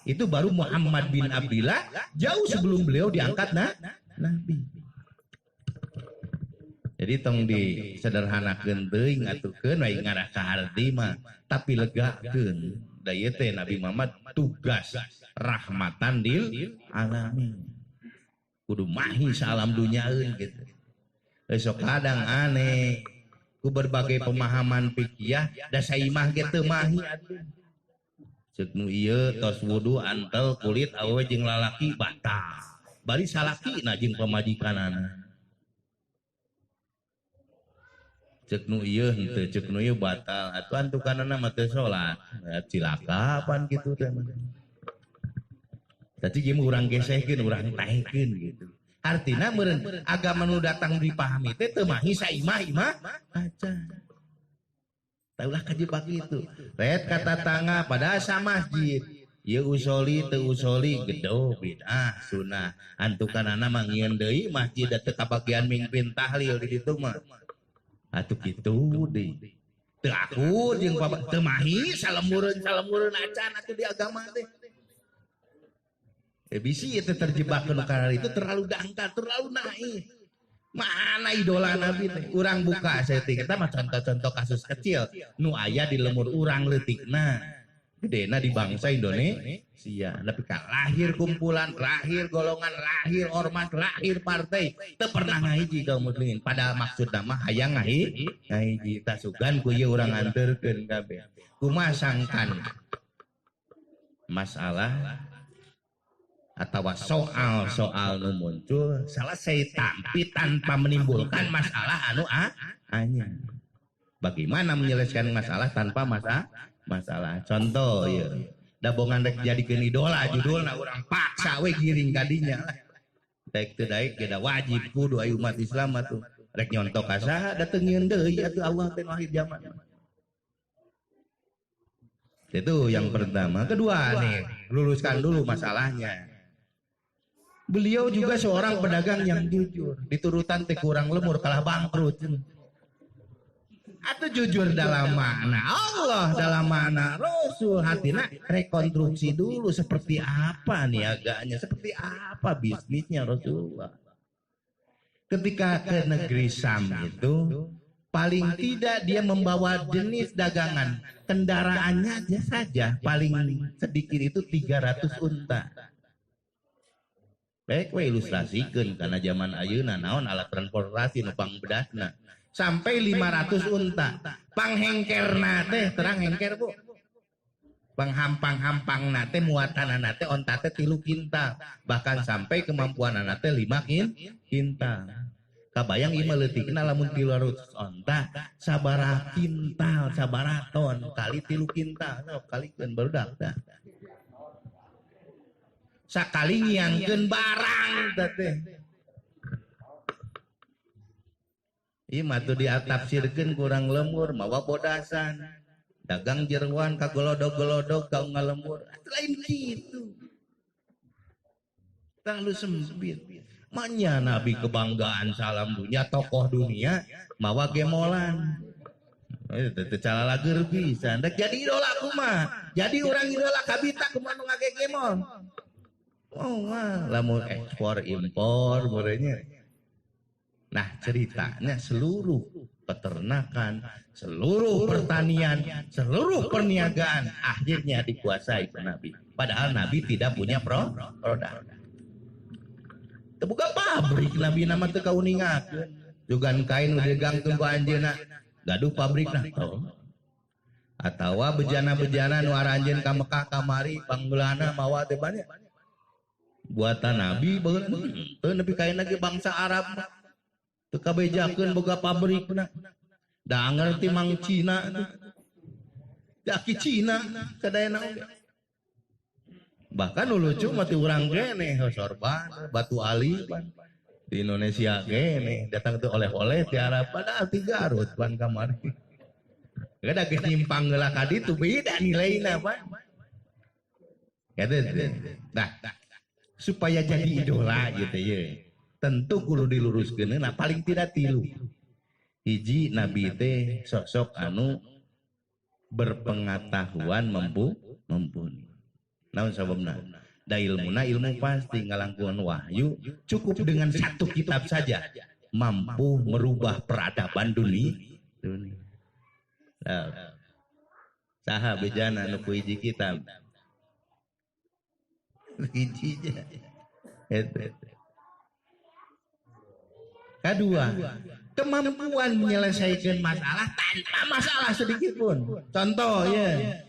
Itu baru Muhammad bin Abdillah jauh sebelum beliau diangkat Nabi. Jadi tong disederhanakeun teuing atukeun wae ngarah ka hardi mah tapi legakeun da ieu teh Nabi Muhammad tugas rahmatan lil alamin. Kudu mahi salam dunyaeun gitu. Sok kadang aneh ku berbagai pemahaman fikih da saimah ge teu mahi atuh. Ceuk nu ieu tos wudu antel kulit awewe jeung lalaki batal. Bari salakina jeung pamajikanana. Ceuk nu ieu henteu ceuk nu ieu batal. Atuh antukanana mah teu salat. Cilaka pan kitu teh. Tapi gimana orang gesehkeun, orang tahekeun gitu. Artinya meureun agama nu datang dipahami teh teu mahi saimah aja. Taulah kajebak itu. Red kata tangga pada asa masjid. Ieu usoli teu usoli gedo bid'ah sunah. Antukanana mah ngieun deui masjid teu kabagian mingpin tahlil di ditu mah. Atuh kitu deui. Teu akur jeung teu mahi salemurun acan atuh di agama teh. Bisi itu terjebak ke karena itu terlalu dangkal, terlalu naif. Mana idola Nabi teh? Urang buka setik kita mah contoh-contoh kasus kecil nu aya di lemur urang leutikna. Gedena di bangsa Indonesia. Tapi kan lahir kumpulan, lahir golongan, lahir ormas, lahir partai teu pernah ngahiji kaum muslimin. Padahal maksudna mah hayang ngahiji tasugan ku ieu urang anterkeun kabeh. Kumaha sangkan masalah atau soal nu muncul selesai tapi tanpa menimbulkan masalah anu anyar. Bagaimana menyelesaikan masalah tanpa masalah? Contoh ya, dabongan rek jadikeun idola judulna urang paksa we giring kadinya lah. Daek teu daek ge da wajib kudu aya umat Islam atuh rek nyontok ka saha datengieun deui atuh Allah teh akhir zaman. Itu yang pertama. Kedua nih, luruskan dulu masalahnya. Beliau juga seorang pedagang yang jujur. Diturutan teh kurang lemur kalah bangkrut. Atau jujur dalam makna Allah, dalam makna Rasul, hatina rekonstruksi dulu seperti apa niaganya, seperti apa bisnisnya Rasulullah. Ketika ke negeri Syam itu, paling tidak dia membawa jenis dagangan, kendaraannya aja saja paling sedikit itu 300 unta. Baik we ilustrasikeun karena zaman ayeuna naon alat transportasi nu pangbedasna sampai 500 unta. Panghengkerna teh terang hengker Bu. Panghampang-hampangna teh muatanana teh onta teh 3 kintal, bahkan sampai kemampuanana teh 5 kintal. Kabayang ieu leutikna lamun 300 onta sabaraha kintal, sabaraha ton kali 3 kintal, sok kalikeun barudak tah. Sakali ngiangkeun barang teh. Ieu mah tuh diatafsirkeun kurang lemur mawa bodasan. Dagang jeroan kagolodog-golodog kau ngalembur. Lain kitu. Terlalu sempit. Manya Nabi kebanggaan salam dunia, tokoh dunia mawa gemolan. Itu cara lager bisa. Ndak jadi idola kumaha. Jadi orang idola kabita kumaha nu ngage gemol. Oh wah, lamun ekspor impor murenya. Nah ceritanya seluruh peternakan, seluruh pertanian, seluruh perniagaan akhirnya dikuasai ke Nabi. Padahal Nabi tidak punya produk. Terbuka pabrik Nabi nama teu kauningakeun. Jugan kain udah digangkeun ku anjeunna, gaduh pabrik nah. Atawa bejana-bejana nu aranjeun ka Mekah kamari panggulana mawa teh banyak. Buatan Nabi beun teu nepi kain lagi bangsa Arab teu kabejakeun boga pabrikna da ngerti mang Cina daki Cina kadayana oge bahkan nu lucu mah ti urang kene sorban batu ali di Indonesia kene datang teu oleh-oleh ti Arab padahal ti Garut pan kamari kada geus nyimpang heula ka ditu beda nilaina pan kitu nah supaya jadi idola gitu ya tentu kudu diluruskeun nah paling tidak 3 hiji Nabi teh sosok anu berpengetahuan mumpuni naon sababna da ilmuna ilmu pasti ngalangkungan wahyu cukup dengan 1 kitab saja mampu merubah peradaban dunia saha bejana nu ku hiji kitab hijinya kedua kemampuan menyelesaikan masalah tanpa masalah sedikit pun contoh ya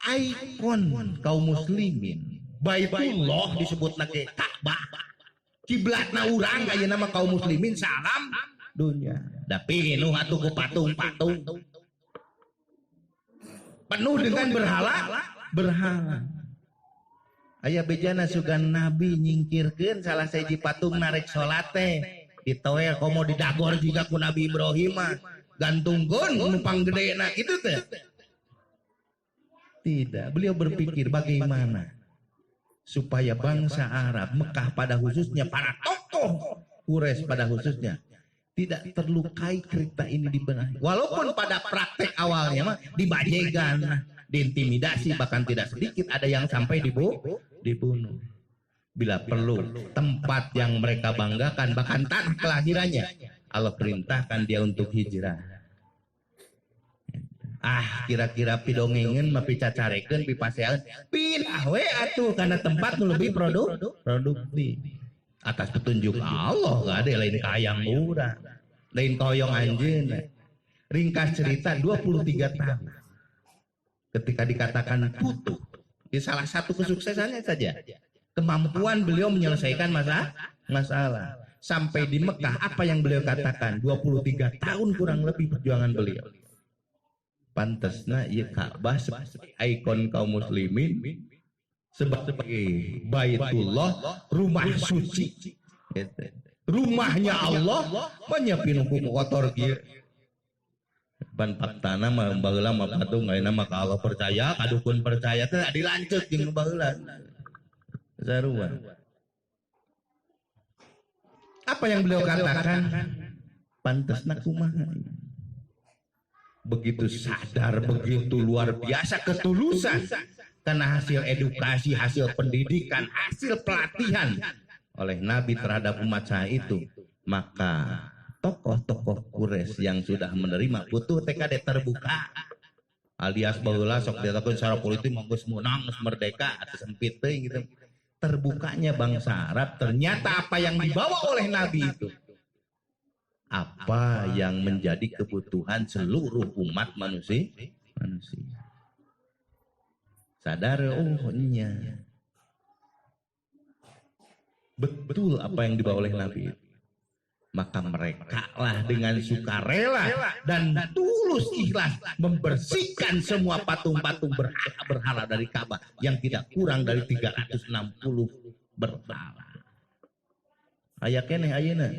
ikon kaum muslimin Baitullah disebut lagi Ka'bah kiblatna urang aya nama kaum muslimin salam dunia tapi nu atuh ku patung-patung penuh dengan berhala aya bejana sugan Nabi nyingkirkeun salah sahiji patung narek salat teh ditoel komo didagor juga ku Nabi Ibrahim gantungkeun numpang gedena kitu teh. Tidak, beliau berpikir bagaimana supaya bangsa Arab Mekah pada khususnya para tokoh Quraisy pada khususnya tidak terlukai cerita ini dibenahi. Walaupun pada praktek awalnya mah dibajegan, diintimidasi bahkan tidak sedikit ada yang sampai dibunuh. Bila perlu tempat yang mereka banggakan, bahkan tanah kelahirannya, Allah perintahkan dia untuk hijrah. Kira-kira pidongengen mapi cacarekeun pi pasean pindah we atuh kana tempat nu lebih produktif atas petunjuk Allah. Gak ada lain kayang urang, lain koyong anjeun. Ringkas cerita 23 tahun ketika dikatakan putu, di salah satu kesuksesannya saja kemampuan beliau menyelesaikan masalah. Sampai di Mekah apa yang beliau katakan, 23 tahun kurang lebih perjuangan beliau. Pantasna ieu Ka'bah sebagai ikon kaum muslimin, sebagai Baitullah, rumah suci. Rumahnya Allah menyepin ku kotor kieu. Ban faktana mah baheula mah patung ayeuna mah ka Allah percaya, ka dukun percaya teh dilanceut jeung baheula. Sarua. Apa yang beliau katakan? Pantasna kumaha? Begitu sadar, begitu luar biasa ketulusan karena hasil edukasi, hasil pendidikan, hasil pelatihan oleh Nabi terhadap umat saya itu, maka tokoh-tokoh Quraisy yang sudah menerima butuh TKD terbuka alias baheula sok ditakun secara politik monggo menang merdeka atau sempit gitu. Terbukanya bangsa Arab, ternyata apa yang dibawa oleh Nabi itu apa yang menjadi kebutuhan seluruh umat manusia. Sadar, oh iya, betul apa yang dibawa oleh Nabi itu. Maka mereka lah dengan sukarela dan tulus ikhlas membersihkan semua patung-patung berhala dari Ka'bah yang tidak kurang dari 360 berhala. Aya keneh ayeuna.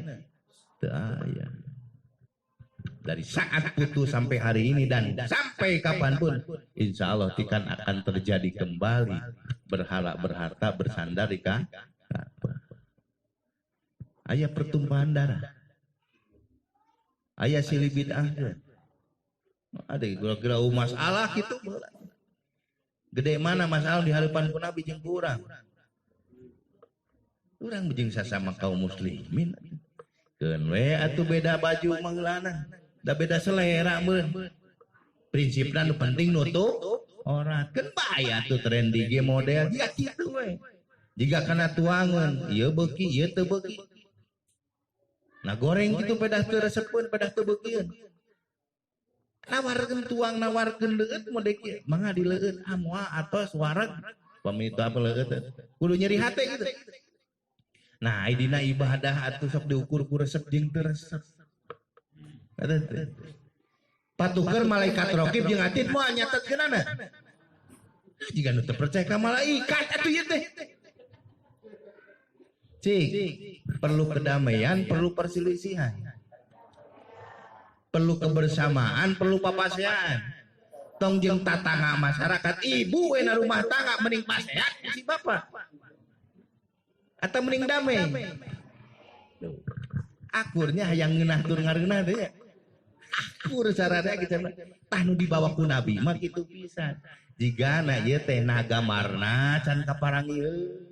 Dari saat putus sampai hari ini dan sampai kapanpun, insya Allah akan terjadi kembali berhala berharta bersandar di Ka'bah. Aya pertumpahan darah, aya silih bid'ah, ada kira-kira masalah gitu. Gede mana masalah di hadapan Nabi jeung kurang jeung sasama kaum muslimin. Keun we atuh beda baju mangeulana, da beda selera meureun. Prinsipna nu penting nutup aurat. Keun bae atuh trendy ge model jiga kitu we. Jiga kana tuangan, ieu beuki, ieu teu beuki. Nah goreng kitu pedah teu resepeun, pedah teu beukieun. Nawarkeun tuang, nawarkeun leueut mode kieu. Mangga dileueut moal atos wareg. Pamita apa leueut? Kudu nyeri hate gitu. Nah, dina ibadah atuh sok diukur ku resep jeung teu resep. Patukeun malaikat raqib jeung atid moal nyatetkeunana. Jiga nu teu percaya ka malaikat atuh ieu teh. Cik, perlu kedamaian, perlu perselisihan. Perlu kebersamaan, perlu papasean. Tong jeung tatangga masyarakat, ibu we na rumah tangga mending pasean si bapak. Atau mending damai. Akurnya hayang ngeunah tur ngareunah teh ya. Akur carana kitu tah nu dibawa ku Nabi mah kitu pisan. Jigana ieu teh nagamarna can kaparangieuh.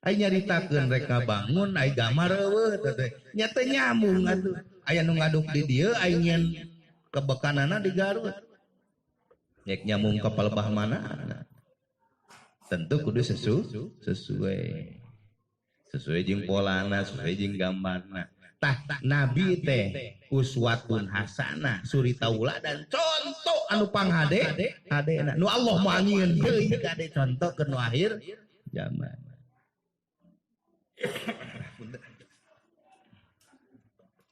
Ai nyaritakeun reka bangun ai gamar eueuh teh. Nya teh nyambung atuh. Aya nu ngaduk di dieu ai nyen kebekanana di Garut. Nek nyambung ka palebah mana? Tentu kudu sesuai jeung polana, sesuai jeung gambarna. Tah Nabi teh uswatun hasanah, suri tauladan, contoh anu panghade hadena. Nu Allah mangieun deui kade contoh ke nu akhir zaman.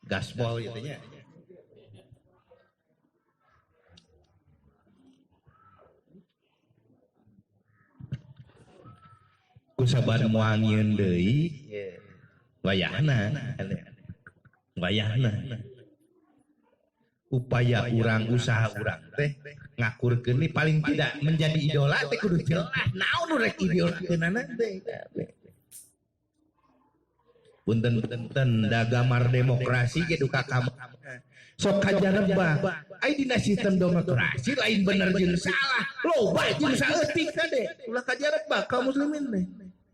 Gaspol gitu nya. Kusabar moangieun deui wayahna upaya urang usaha urang teh ngakurkeun paling tidak menjadi idola teh kudu jelas naon nu rek idolakeunana teh. punten-punten dagamar demokrasi ge duka kamar sok kajarebah ai dina sistem demokrasi lain bener jeung salah loba jeung saeutik kade ulah kajarebah kaum muslimin teh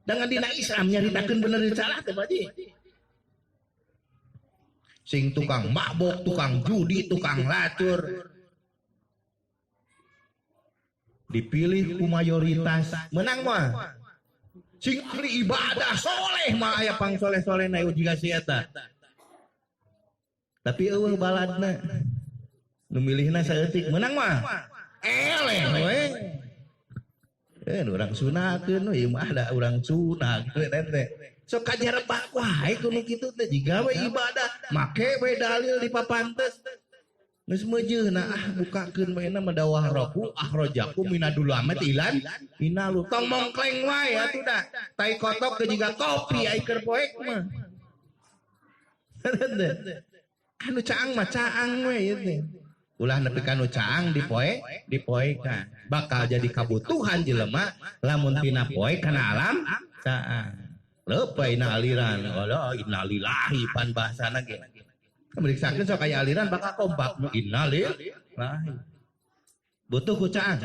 dengan dina Islam nyaritakeun bener jeung salah teh Pak Haji sing tukang mabok tukang judi tukang lacur dipilih ku mayoritas menang mah sing ahli ibadah soleh mah aya pang soleh-soleh na uji ka si eta tapi eueuh baladna nu milihna saeutik menang mah eleh we urang sunahkeun ieu mah ada urang sunah kitu teh sok kajarebah wae kudu kitu teh jiga we ibadah make we dalil di papantes geus meujeuhna bukakeun we na madawah rabu akhrajakum minadul amat ilan inalu tong mongkleng wae atuh da tai kotok ke jiga kopi ai keur poek mah anu caang mah caang we ieu teh ulah nepi ka nu caang dipoekan bakal jadi kabutuhan jelema lamun tina poe kana alam caang leupeuna aliran wala innalillahi pan bahasana ge meriksakeun sok aya aliran bakal kompak nu innalillahi butuh ku caang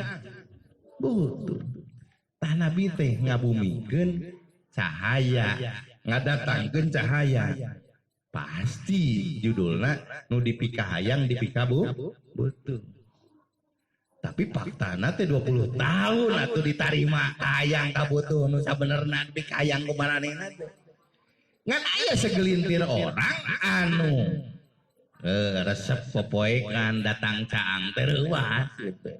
butuh tah nabi teh ngabumikeun cahaya ngadatangkeun cahaya pasti judulna nu dipika hayang dipika butuh tapi faktana teh 20 tahun atuh ditarima hayang kabutuh nu sabenerna dipika hayang ku maranehna teh ngan aya segelintir orang anu resep popoekan datang caang tereuas gitu.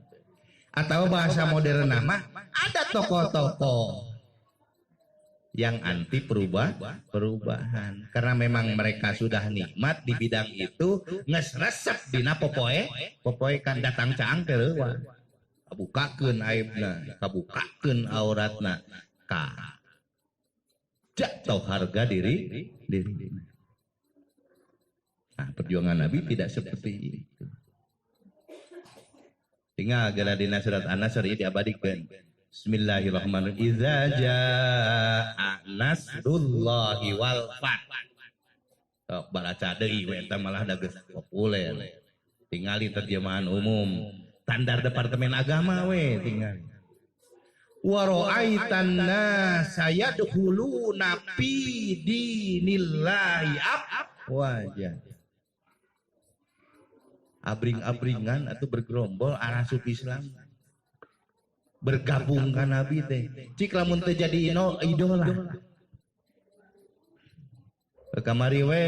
Atau bahasa modern mah ada tokoh-tokoh yang anti perubahan karena memang mereka sudah nikmat di bidang itu nges resep dina popoekan datang caang tereuas kabukakeun aibna kabukakeun auratna ka jatuh harga diri. Nah, perjuangan Nabi tidak seperti itu. Tinggal geladina surat An-Nasr ini diabadikan. Bismillahirrahmanirrahim. Iza jaa nasrullahi wal fath. Sok balaca deui we eta malah da geus populer. Tingali terjemahan umum. Standar Departemen Agama we tingali. Wa ra'aitan nasa yadkhuluna fi dinillahi afwaja. Abring-abringan atau bergerombol arah sufi Islam bergabung kan Nabi teh cik lamun teh jadi idola kamari we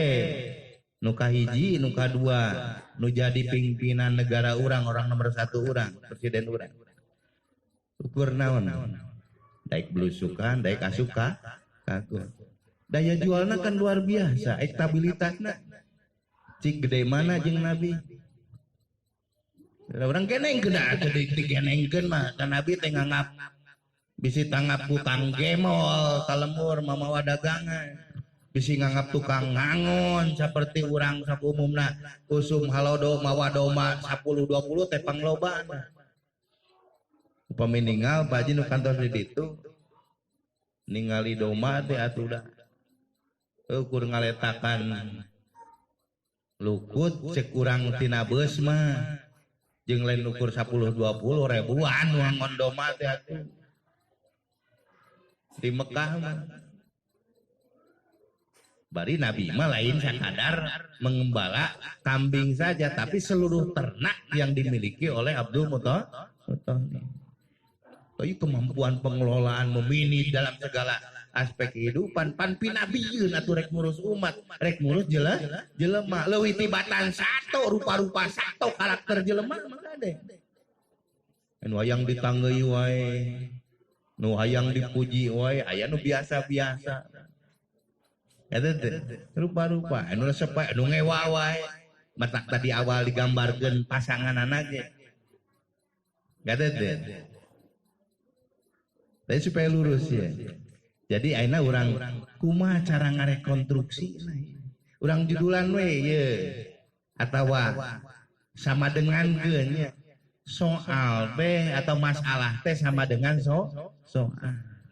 nu kahiji nu kadua nu jadi pimpinan negara orang nomor 1 orang presiden orang ukur naon daek belusukan daek asuka kaku daya jualna kan luar biasa elektabilitasna cik gede mana jeung Nabi orang kenengkeun dikenengkeun mah kan Nabi teh ngangap bisi tanggap tukang gemol kalemur mamawa dagangan bisi ngangap tukang ngangon seperti urang sakumumna usum halodo mawa doma 10 20 teh panglobana upami ninggal baji nu kantor di ditu ningali doma teh atuh da ukur ngaletakan lukut cek urang tina beus mah jeung lain ukur 10-20 ribuan wangon doma teh atuh di Mekah mah bari Nabi mah lain sakadar mengembala kambing saja tapi seluruh ternak yang dimiliki oleh Abdul Muthalib tapi kemampuan pengelolaan memanage dalam segala aspek kehidupan pan pinabieun atuh rek ngurus umat rek ngurus jelema leuwih tibatan sato rupa-rupa sato karakter jelema mah gade anu hayang ditanggeuy wae nu hayang dipuji wae aya nu biasa-biasa eta teh rupa-rupa anu resep wae anu ngewa wae matak tadi awal digambarkeun pasanganana ge gade teh tapi supaya lurus ya. Jadi aina orang kumaha cara ngarekonstruksi urang judulan we ye atawa sama dengan geun soal teh atau masalah teh sama dengan soal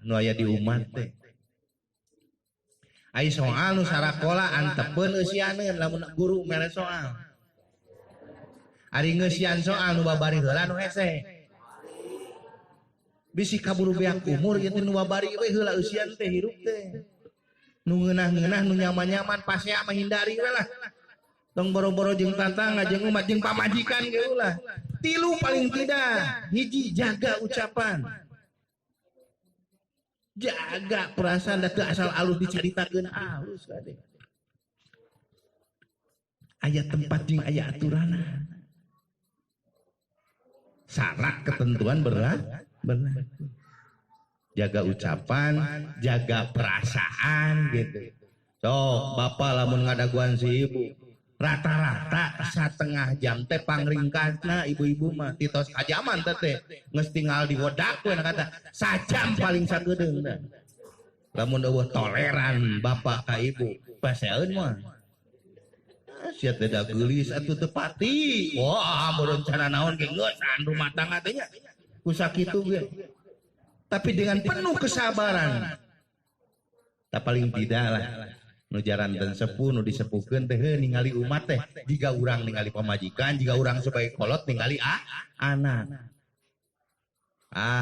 nu aya di umat teh Ai soal nu sarakola antepeun eusianeun lamun guru mere soal. Ari ngeusian soal nu babari heula nu hese. Bisi kaburu beak umur ieu teh nu babari we heula eusian teh hirup teh. Nu ngeunah-ngeunah nu nyaman-nyaman pasea mah hindari we lah. Tong boro-boro jeung tatangga jeung umat jeung pamajikan ge ulah. 3 paling tidak, hiji jaga ucapan. Jaga perasaan da teu asal alus dicaritakeun alus kade. Aya tempat jeung aya aturanna. Syarat ketentuan berlaku. Jaga ucapan, jaga perasaan gitu. So, bapak lamun ngadaguan si ibu, rata-rata 1/2 jam teh pangringkasna ibu-ibu mah titos kajaman teh geus tinggal diwodak we kata sajam paling sagedeung da. Lamun eueuh toleran bapak ka ibu, paseun mah. Sia teh da geulis atuh teu pati. Wah, berencana naon ge geus rumah tangga teh nya. Ku sakitu ge. Tapi dengan penuh kesabaran. Tak paling tidak lah. Nu jaranten sepuh nu disepuhkeun teh ningali umat teh jiga urang ningali pamajikan, jiga urang sebagai kolot ningali anak.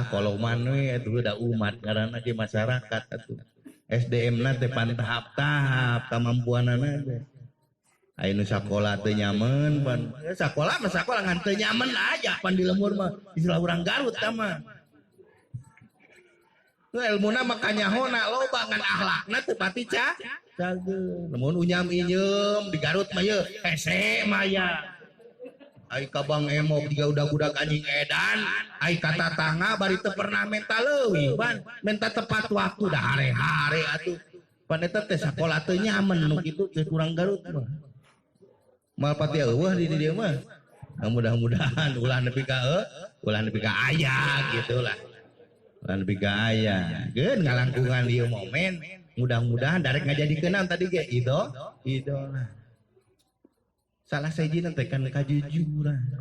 Kalau man we atuh da umat ngaranna ge masyarakat atuh. SDM-na teh pan tahap-tahap kemampuanana teh. Aya nu sakola teu nyaman pan. Sakola mah sakola ngan teu nyaman aja pan di lembur mah istilah urang Garut tah mah. Ilmuna makanya hona loba ngan akhlakna teu pati cageun. Lamun unyam inyem di Garut mah ye hese mah ya. Ai kabang emok diga udah-udah anjing edan, ai kata tangga bari teu pernah menta leuwih ban, menta tepat waktu dah hare-hare atuh. Pan eta teh sakola teu nyaman nu kitu teh urang Garut mah. Mal pati eueuh di dieu mah. Mudah-mudahan ulah nepi ka aya gitu lah. Ulah nepi ka aya. Geun ngalangkungan ieu momen, mudah-mudahan darek ngajadikeun tadi ge idola. Salah sejina teh kan kajujuran.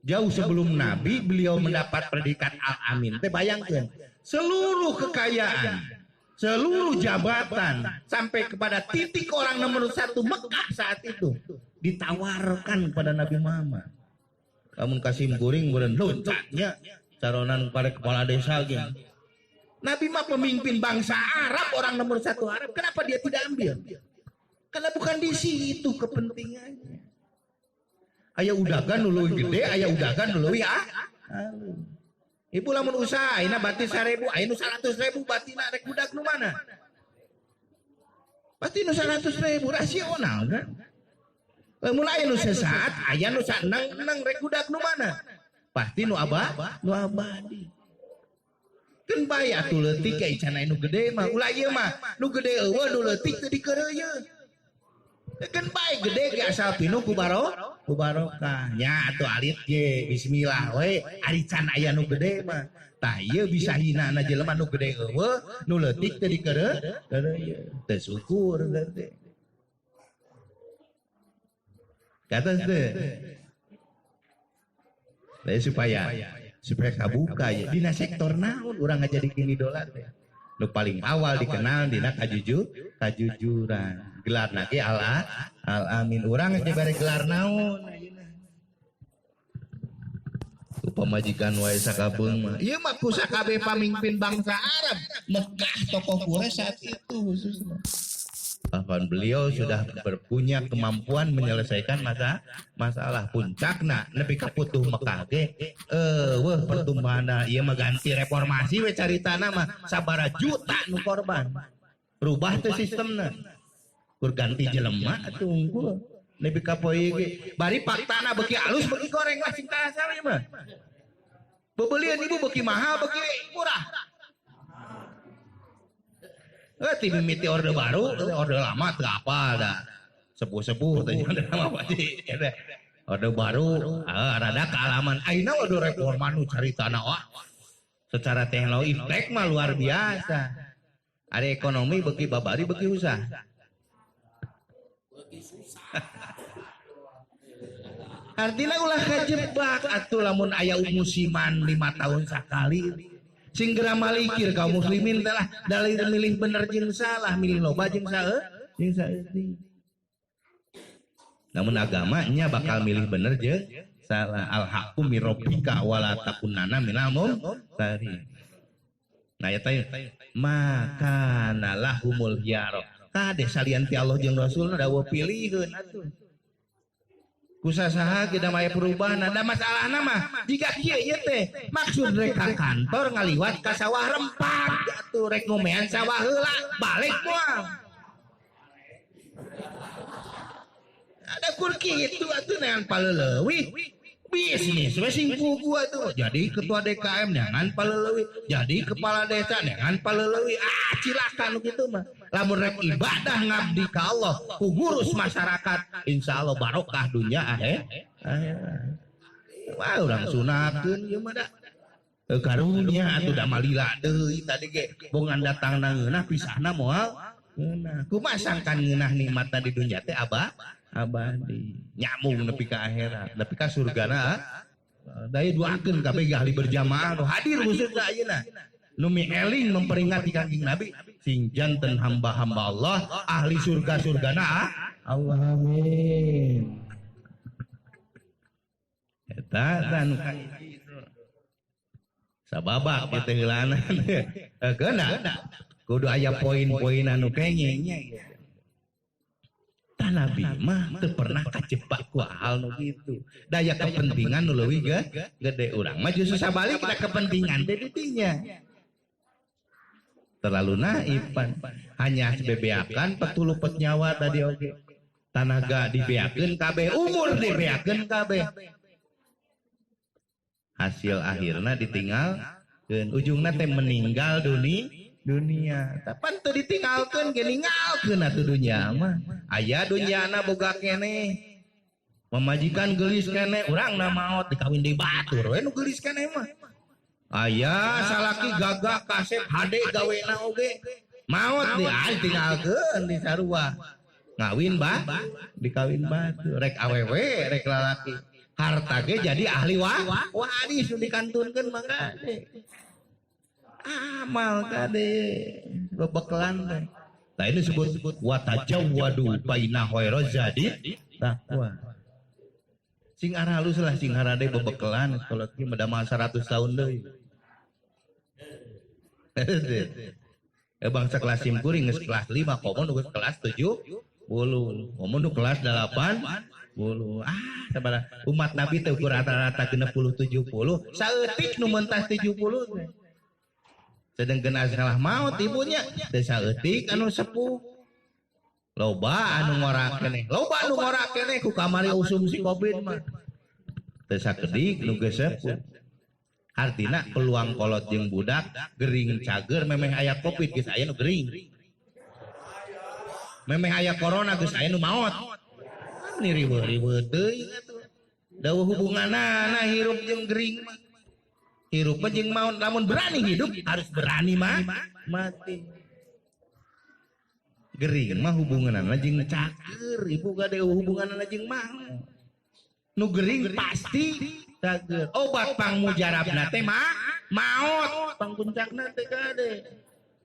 Jauh sebelum Nabi beliau mendapat predikat Al-Amin. Teh bayangkeun, seluruh kekayaan, seluruh jabatan sampai kepada titik orang nomor 1 Mekah saat itu ditawarkan kepada Nabi Muhammad. Lamun Kasim Kuring meureun loncatnya caronan pada kepala desa ge. Nabi mah pemimpin bangsa Arab, orang nomor 1 Arab. Kenapa dia tidak ambil? Karena bukan di situ kepentingannya. Aya udagan nu leuwih gede, aya udagan nu leuwih Ibu lamun usaha ayeuna bati 1000, aya nu 100.000 batina rek budak nu mana? Pasti nu 100.000 rasional kan? Lamun aya nu sesaat, aya nu saneng rek budak nu mana? Pasti nu abadi. Kan bae atuh leutik ka icana nu gede mah. Ulah ieu mah nu gede eueuh nu leutik teu dikeureuyeun. Kan bae gede ge asal pinuh ku barokah. Nya atuh alit ge bismillah we ari can aya nu gede mah. Tah ieu bisa hinana jelema nu gede eueuh nu leutik teu dikeureuyeun. Teu syukur berarti. Kata teh. Lah supaya kabuka ya dina sektor naon urang ngajadikeun idola teh. Nu paling awal dikenal dina kajujuran. Gelarna ge Al-Amin. Urang geus dibere gelar naon ayeuna? Ku pamajikan wae sakabeung mah. Ieu mah ku sakabeh pamimpin bangsa Arab. Mekah tokoh Quraisy saat itu khususnya. Bahkan beliau sudah berpunya kemampuan menyelesaikan masalah puncakna nepi ka putuh Mekah ge pertumbuhan ieu mah ganti reformasi we caritana mah sabara juta nu korban rubah teh sistemna kur ganti jelema atuh unggul nepi ka poe ge bari faktana beuki alus beuki goreng lah sing kasar mah pembelian ibu beuki mahal beuki murah. Ti mimiti orde baru, orde lama teu apa dah. Sepuh-sepuh teh orde lama pasti. Orde baru, rada kealaman. Ayeuna orde reforma nu caritana secara teknologi iftek mah luar biasa. Ari ekonomi beuki babari beuki usah. Artinya ulah kajebak atuh lamun aya musiman 5 tahun sakali. Singgera malikir kaum muslimin telah dalil milih bener jeung salah, milih loba jeung saeutik. Namun agamanya bakal milih bener jeung salah. Al haqqu mir rabbika wala takunanna minal mumtarin. Nah ya tanya, maka lahumul khiyar. Kade salian ti Allah jeung Rasul dawuh pilihkeun atuh. Kusasaha kita maya perubahan ada masalah nama jika kieu ieu teh maksud rek ka kantor ngaliwat ka sawah rempak atuh rek ngomean sawah heula balik moal ada kur kitu atuh neangan paleuleui bisnis we sing pugu atuh jadi ketua DKM neangan paleuleui jadi kepala desa neangan paleuleui cilaka nu kitu mah lamun rek ibadah ngabdi ka Allah ku ngurus masyarakat insyaallah barokah dunya akhirat. Wah urang sunatkeun ieu mah da. Karunya atuh da malila deui tadi ge bongan datang na ngeunah pisahna moal ngeunah. Kumaha sangkan ngeunah nikmatna di dunya teh abadi. Nyamung nepi ka akhirat, nepi ka surgana. Daya duakeun kabeh ahli berjamaah nu hadir khususna ayeuna. Nu eling memperingati Kanjeng Nabi sing janten hamba-hamba Allah ahli surga-surgana Allah amin. Eta dan sababak kitu heulana keuna kudu aya poin-poin anu kengeng nya ta Nabi mah teu pernah kajebak ku hal nu kitu daya kepentingan nu leuwih gede urang mah justru sabalik da kepentingan teh didinya terlalu naipan hanya bebeakan petulupet nyawa tadi oge tanaga dibeakeun kabeh umur dibeakeun kabeh hasil akhirna ditinggalkeun ujungna teh meninggal dunia tapi teu ditinggalkeun ge ninggalkeun atuh dunya mah aya dunyana boga keneh memajikan geulis keneh urangna maot dikawin di batur we nu geulis keneh mah aya salaki gagah kasep hade gawena oge maot di tinggalkeun di sarua ngawin dikawin batu rek awewe rek lalaki harta ge jadi ahli waris nu dikantunkeun mangga amal kade bebekelan teh tah ini disebut wa tajawwadu baina khairaz zadi taqwa sing arah halus lah sing harade bebekelan kalau kieu mah 100 tahun deui bangsa kelas simkuring geus kelas 5 komo geus kelas 70 komo nu kelas 80 sabaraha umat Nabi teh ukur rata-rata 60 70 saeutik nu mentas 70 teh sedengkeun asalah maot ibunya teh saeutik anu sepuh loba anu ngorak keneh ku kamari usum si Covid mah teu sakedik nu geus sepuh artina peluang kolot jeung budak gering cager memeh aya Covid geus aya nu gering memeh aya corona geus aya nu maot ni riweuh teuing atuh dawuh hubunganna hirup jeung gering mah hirup mah jeung maot lamun berani hidup harus berani mati gering mah hubunganna jeung cager ibu gade hubunganna jeung maot nu gering pasti cager obat pangmujarabna teh maot pangpuncakna teh kade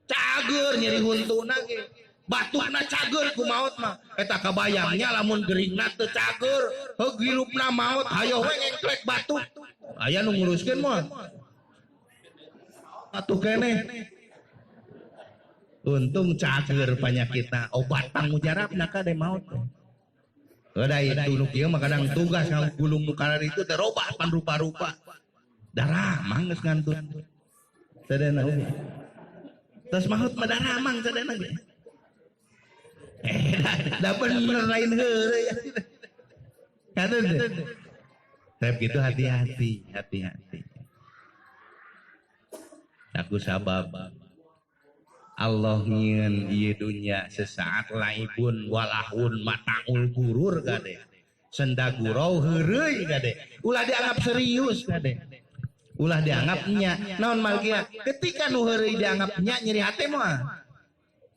cager nyeri huntuna ge batukna cager ku maot mah eta kabayangnya lamun geringna teu cager hirupna maot hayo we ngengklek batuk aya nu nguruskeun mah atuh keneh untung cager penyakitna obat pangmujarabna kade maot udah itu nu kieu mah kadang tugas gulung nu karar itu teh robah pan rupa-rupa darah mang geus ngantun sadana oge tos maot mah darah mang sadana ge da bener lain heureuy kadang teh kitu hati-hati aku sabab Allah ngieun ieu dunya sesaat laibun walahun mataul gurur gade senda gurau heureuy gade ulah dianggap serius gade ulah dianggap nya naon malgia ketika nu heureuy dianggap nya nyeri hate mah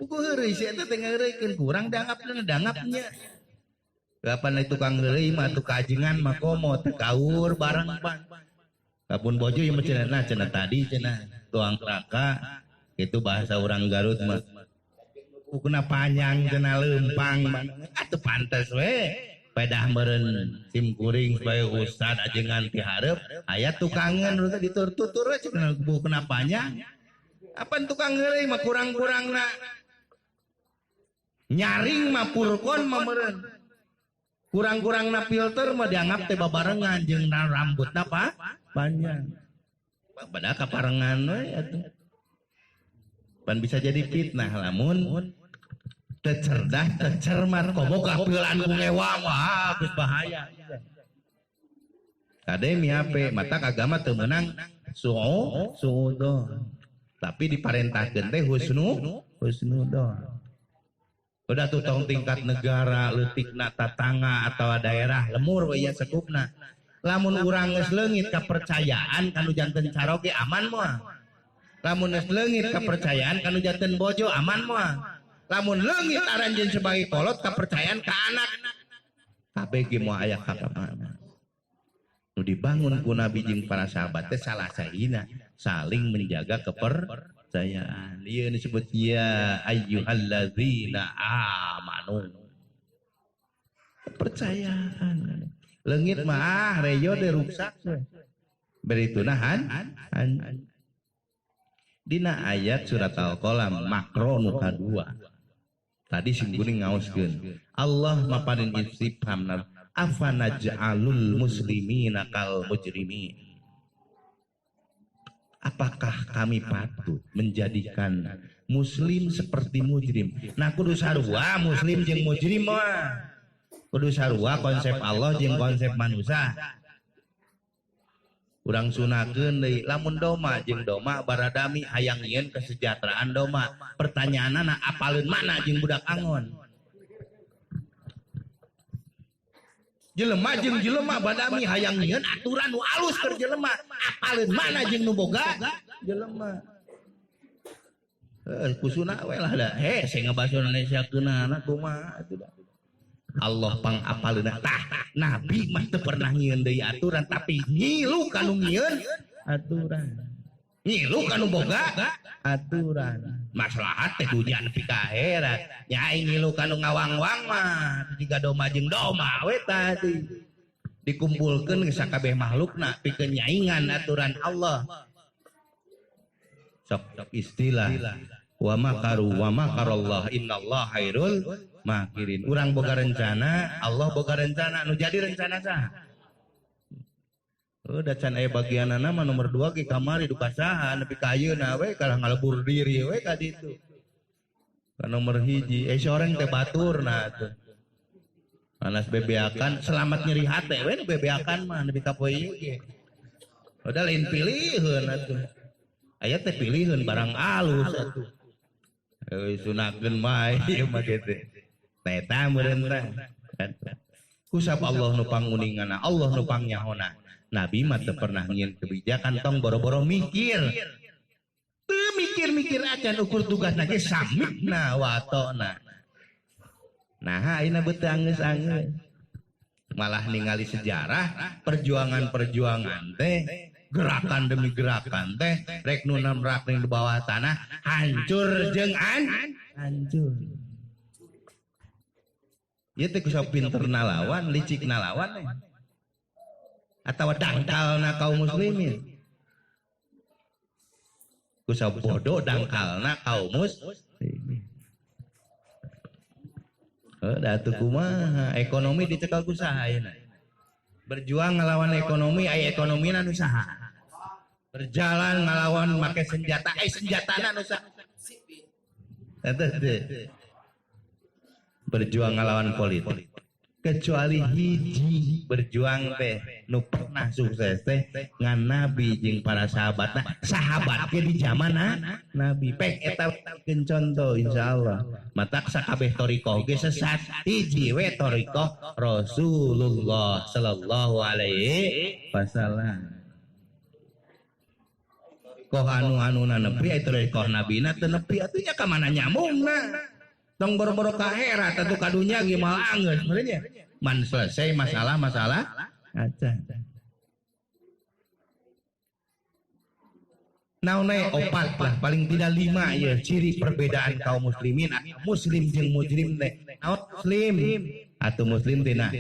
puguh heureuy si eta teh ngaheureuikeun kurang dianggap nya kapan tukang heureuy mah atuh kajengan mah komo teu kaur bareng pan Kapun bojo yang cenah tadi cenah tuang raka itu bahasa orang Garut mah. Kena panjang cenah lempang atuh pantes we. Pedah meureun sim kuring supaya ustad ajengan ti hareup aya tukangan urang ditur-tutur cenah kena panjang. Apa tukang heureuy mah kurang-kurangna nyaring mah purkon mah meureun. Kurang-kurangna filter mah dianggap teh babarengan jeung rambutna panjang. Padahal kaparengan we atuh. Pan bisa jadi fitnah lamun teu cerdas, teu cermat, komo kapeulan ku ngewang wah geus bahaya. Kade miape mata agama teu meunang suudon. Tapi diparentahkeun teh husnudon. Udah tuh tong tingkat negara, leutikna tatangga atau daerah lemur we ya sekupna. Lamun urang geus leungit kepercayaan kanu janten caroge aman moal. Lamun geus leungit kepercayaan kanu janten bojo aman moal. Lamun leungit aranjeun sebagai kolot kepercayaan ka anak. Kabeh ge moal aya kapaman. Nu dibangun ku Nabi jeung para sahabat teh salah sahina saling menjaga kepercayaan. Ieu disebut ya ayyuhallazina amanu. Kepercayaan. Leungit mah reyo de ruksak. Berituna dina ayat surat Al-Qalam makro nu kadua. Tadi sing kuning ngaoskeun. Allah maparin istifham afanaj'alul muslimina kal mujrimin. Apakah kami patut menjadikan muslim seperti mujrim? Nah kudu sarua muslim jeung mujrim mah. Kudu sarua konsep Allah jeung konsep manusia. Urang sunakeun deui lamun doma jeung doma baradami hayang nyieun kesejahteraan doma. Pertanyaanna apaleun mana jeung budak angon? Jelema jeung jelema badami hayang nyieun aturan nu alus keur jelema. Apaleun mana jeung nu boga jelema. Kusuna we lah da. Saya ngabasa Indonesia keunana kumaha atuh da. Allah pangapaleuna tah nabi mah teu pernah nyieun deui aturan tapi ngilu kanu nyieun aturan. Ngilu kanu boga aturan. Maslahat teh hujan nepi ka akhirat. Nyai ngilu kanu ngawang-wang mah tiga doma jeung doma we tadi. Dikumpulkeun ke sakabeh makhlukna pikeun nyaingan aturan Allah. Sok istilah wa makaru wa makarallah innallaha khairul makirin. Urang boga rencana, Allah boga rencana. Nu jadi rencana saha? Udah can aya bagianana mah nomor 2 ke kamari duka saha nepi ka ayeuna we kalah ngalebur diri we ka ditu. Ka nomor 1 soreng teh baturna tuh. Panas bebeakan selamat nyeri hate we nu bebeakan mah nepi ka poe ieu. Udah lain piliheun atuh. Aya teh piliheun barang alus atuh. Sunakeun mah ieu mah kitu. Eta meureun teh. Kusab Allah nu panguningana, Allah nu pangnyaona. Nabi mah teu pernah nyieun kebijakan tong boro-boro mikir. Teu mikir-mikir acan ukur tugasna ge samikna watona. Nah, ayeuna beuteung anggeus-anggeus. Malah ningali sejarah perjuangan-perjuangan teh, gerakan demi gerakan teh rek nu namrak di bawah tanah hancur jeung hancur. Ieu teh kusab pinter nalawan, licik nalawan atawa dangkalna kaum muslimin. Kusab bodoh dangkalna kaum muslimin. Da atuh kumaha ekonomi dicekal ku saha ayeuna? Berjuang ngelawan ekonomi aya ekonomina nu saha? Berjalan ngelawan make senjata senjatana nu saha? Berjuang ngelawan politik. Kecuali hiji berjuang teh nu pernah sukses teh ngan Nabi jeung para sahabatna. Sahabat ge di zamanna Nabi. Pek eta keun contoh insyaallah. Matak sakabeh thariqah ge sesat. Hiji we thariqah Rasulullah sallallahu alaihi wasallam. Koh anu-anuna nepi aya thariqah nabina teu nepi atuh nya ka mana nyambungna. Tong boro-boro ka akhirat atuh ka dunya ge moal anggeus meureun nya. Man selesai masalah-masalah acan. naonai opat lah paling tidak 5 ya ciri perbedaan kaum muslimin muslim jeung mujrim teh naon muslim atau muslim tina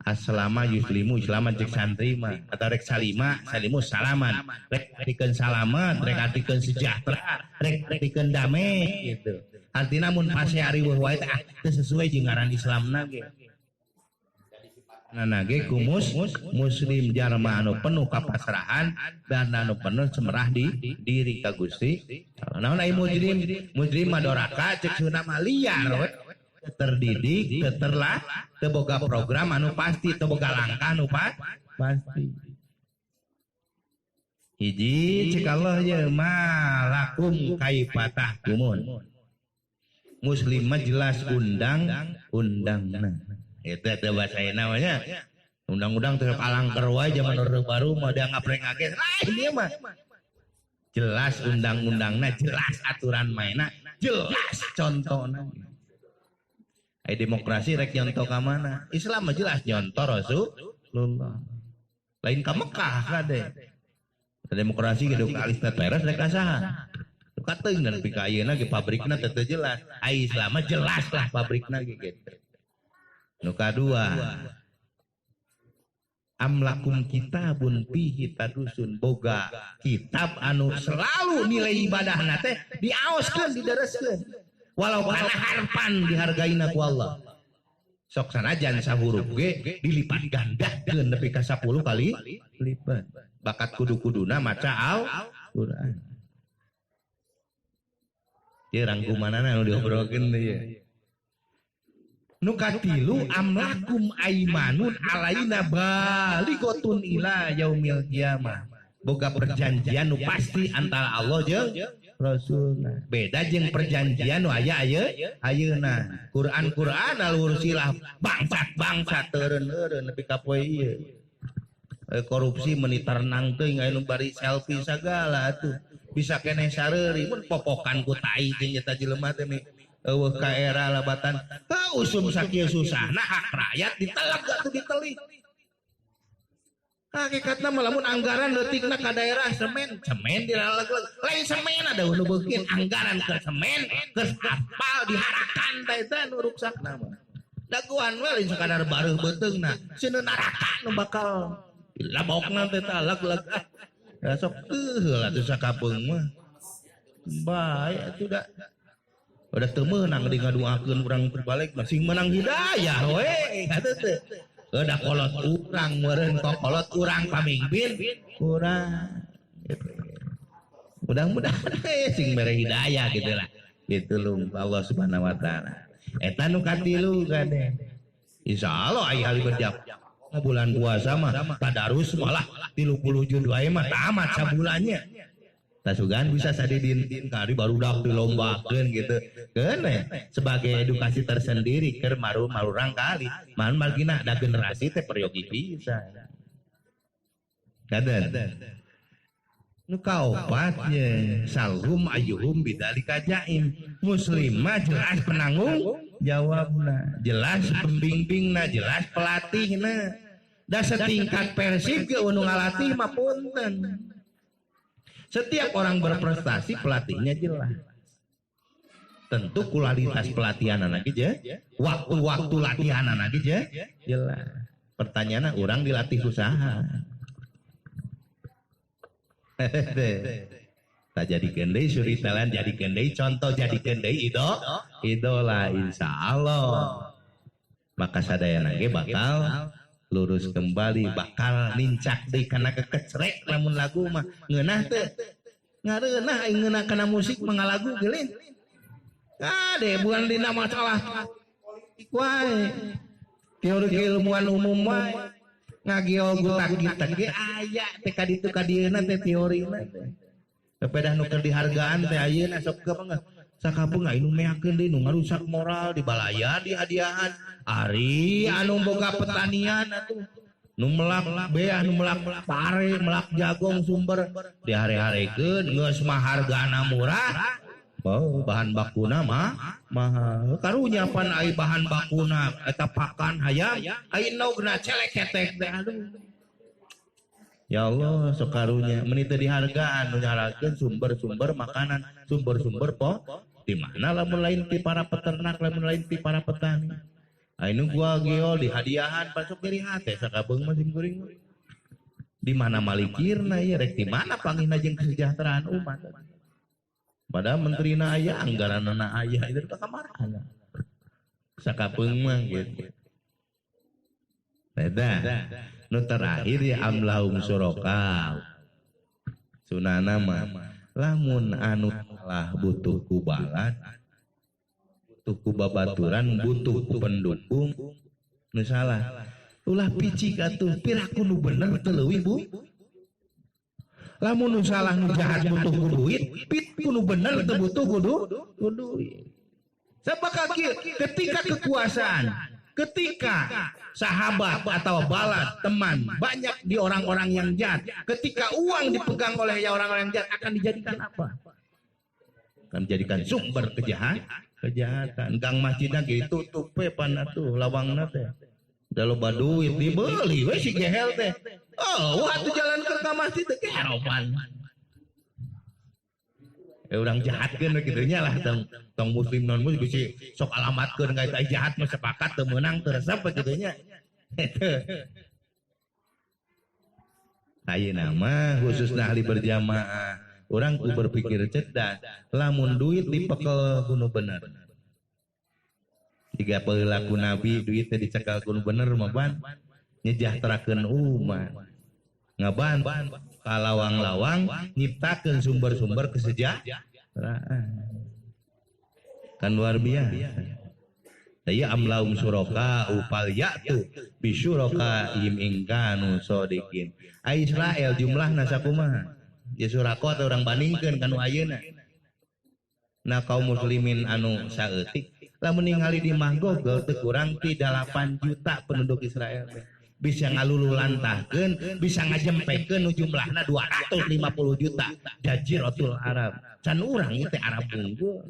aslama yuslimu islama jeung santri mah atau rek salima salimu salaman rek artikeun salamet rek artikeun sejahtera rek artikeun damai gitu artina mun pase ari wae teh teu sesuai jeung ngaran Islamna ge nage kumus muslim jalma anu penuh kapasrahan dan anu penuh cemerah di diri ka Gusti naon ai mujrim madoraka cek sunna mah liar we terdidik terlah teu boga program anu pasti teu boga langkah anu pasti hiji cek Allah ye malakum kaifatah kumun muslim mah jelas undang-undangna itu bahasa namanya undang-undang tetap alangker wae zaman orde baru mau dianggap rengages lain dia mah jelas undang-undangna jelas aturan mainna jelas contohna demokrasi rek nyontoh ka mana Islam mah jelas nyontoh Rasulullah lain ka Mekah kade demokrasi gedung alistat peres rek asaha kateung dan pika ayeuna ge pabrikna teu jelas ai Islam mah jelas lah pabrikna ge gitu. Nu kadua amlakum kitabun fihi tadusun boga kitab anu selalu nilai ibadahna teh diaoskeun didareskeun walau kana harpan dihargaina ku Allah sok sanajan sahuruf ge dilipat gandakeun nepi ka 10 kali lipat bakat kudu-kuduna maca Al-Qur'an ieu rangkumanana anu diobrolkeun ieu nu katilu amlakum aimanun alaina baligotun ila yaumil qiyamah boga perjanjian nu pasti antara Allah jeung Rasulna beda jeung perjanjian nu aya ayeuna Quran alursilah bangsat teureun-eureun nepi ka poe ieu korupsi menitar nang teuing aya nu bari selfie sagala atuh bisa keneh sareuri mun popokan ku tai jeung eta jelema teh eueuh ka era labatan usum sakieu susahna hak rakyat ditelag atuh ditelik hakikatna mah lamun anggaran leutikna ka daerah semen dilaleg lain semen ada nu beukeun anggaran ke semen ke aspal diharakan teh eta nu ruksakna mah daguan we lain sakadar bareuh beuteungna sieun neraka nu bakal labokna teh talag-lag sok teuh atuh sakapeung mah bae atuh da udah teu meunang di ngaduakeun urang terbalik masih menang hidayah we atuh teh udah kolot urang meureun kolot urang pamimpin urang mudah-mudahan sing mere hidayah gitu lah gitu loh Allah Subhanahu wa taala eta nu katilu kade insyaallah aya hari berjam bulan puasa mah tadarus malah 30 juz wae mah tamat sabulannya tasugan bisa sadidin kari barudak dilombakeun gitu keun sebagai edukasi tersendiri keur marurang kali man margina da generasi teh peryogi pisan kaden nu kaopatnya salhum ayyuhum bidzalika jaim muslim mah jelas penanggung jawabna jelas pembimbingna jelas pelatihna da setingkat persib ge anu ngalatih mah punten. Setiap orang berprestasi pelatihnya jelas. Tentu kualitas pelatihan anak aja, waktu-waktu latihan anak aja jelas. Pertanyaannya orang dilatih usaha. Tak jadi kendai suri talent jadi kendai contoh jadi kendai idola insya Allah. Maka sadayana ge bakal lurus kembali bakal nincak deui kana kekecrek lamun lagu mah ngeunah teh ngareunah aing ngeunah kana musik mangalagu geuling kade bukan dina masalah politik wae teori keilmuan umum wae ngagiogu tagitan ge aya teh ka ditu ka dieuna teh teorina teh pepedah nu keur dihargaan teh ayeuna sok kepanggah sakabeung anu meakeun deui nu ngarusak moral di balaya di hadiahan ari anu boga pertanian atuh nu melak beah nu melak pare melak jagung sumber dihare-harekeun geus mah hargana murah bahan bakuna mah mahal karunya pan ai bahan bakuna eta pakan hayam ai naugna celek ketek teh aduh Ya Allah sokarunya menita dihargaan nyarakeun sumber-sumber makanan, sumber-sumber di mana lamun lain ti para peternak, lamun lain ti para petani. Ainu gua geol di hadiahan pasok dari hate sakabeung masing kuring. Di mana malikirna ya rek di mana pangihna jeung kesejahteraan umat. Padahal menterina aya anggaranna aya itu ka kamarahan. Sakabeung mah gitu. Beda. Nu terakhir ya amlahum suraka. Sunana mah lamun anu lah butuh ku balad, butuh ku babaturan, butuh ku pendukung, nu salah. Ulah picik atuh piraku nu bener teu leuwih Bu. Lamun nu salah nu jahat butuh ku duit, pit ku nu bener teu butuh ku duit. Sabab ketika kekuasaan, ketika sahabat atau balad teman banyak di orang-orang yang jahat, ketika uang dipegang oleh orang-orang yang jahat akan dijadikan apa? Akan dijadikan sumber kejahatan. Gang masjidnya gitu tutup pan atuh lawangna teh. Da loba duit dibeli we si gehel teh. Oh, atuh jalan ke masjid teh keheropan. Orang jahatkeun kitu nya lah tong muslim non muslim bisi sok alamatkeun ka eta jahat mah sepakat teu meunang teu resep kitu nya. Ayeuna mah khususna ahli berjamaah urang ku berpikir cerdas lamun duit dipekel kudu bener. Tiga perilaku Nabi duit teh dicekal kudu bener mah ban nyejahterakeun umat. Ngaban kalawang-lawang nyiptakeun sumber-sumber kesejahteraan. Kan luar biasa. Daya amlaum suraka upal yatu bisyuraka im ingkanu sodikin. Israel jumlahna sakumaha? Ya suraka teh urang bandingkeun kanu ayeuna. Nah kaum muslimin anu saeutik lamun ningali di Mahgogol teu kurang ti 8 juta penduduk Israel teh. Bisa ngalululantahkeun, bisa ngajempekeun nu jumlahna 250 juta Jaziratul Arab. Can urang ieu teh Arab unggul.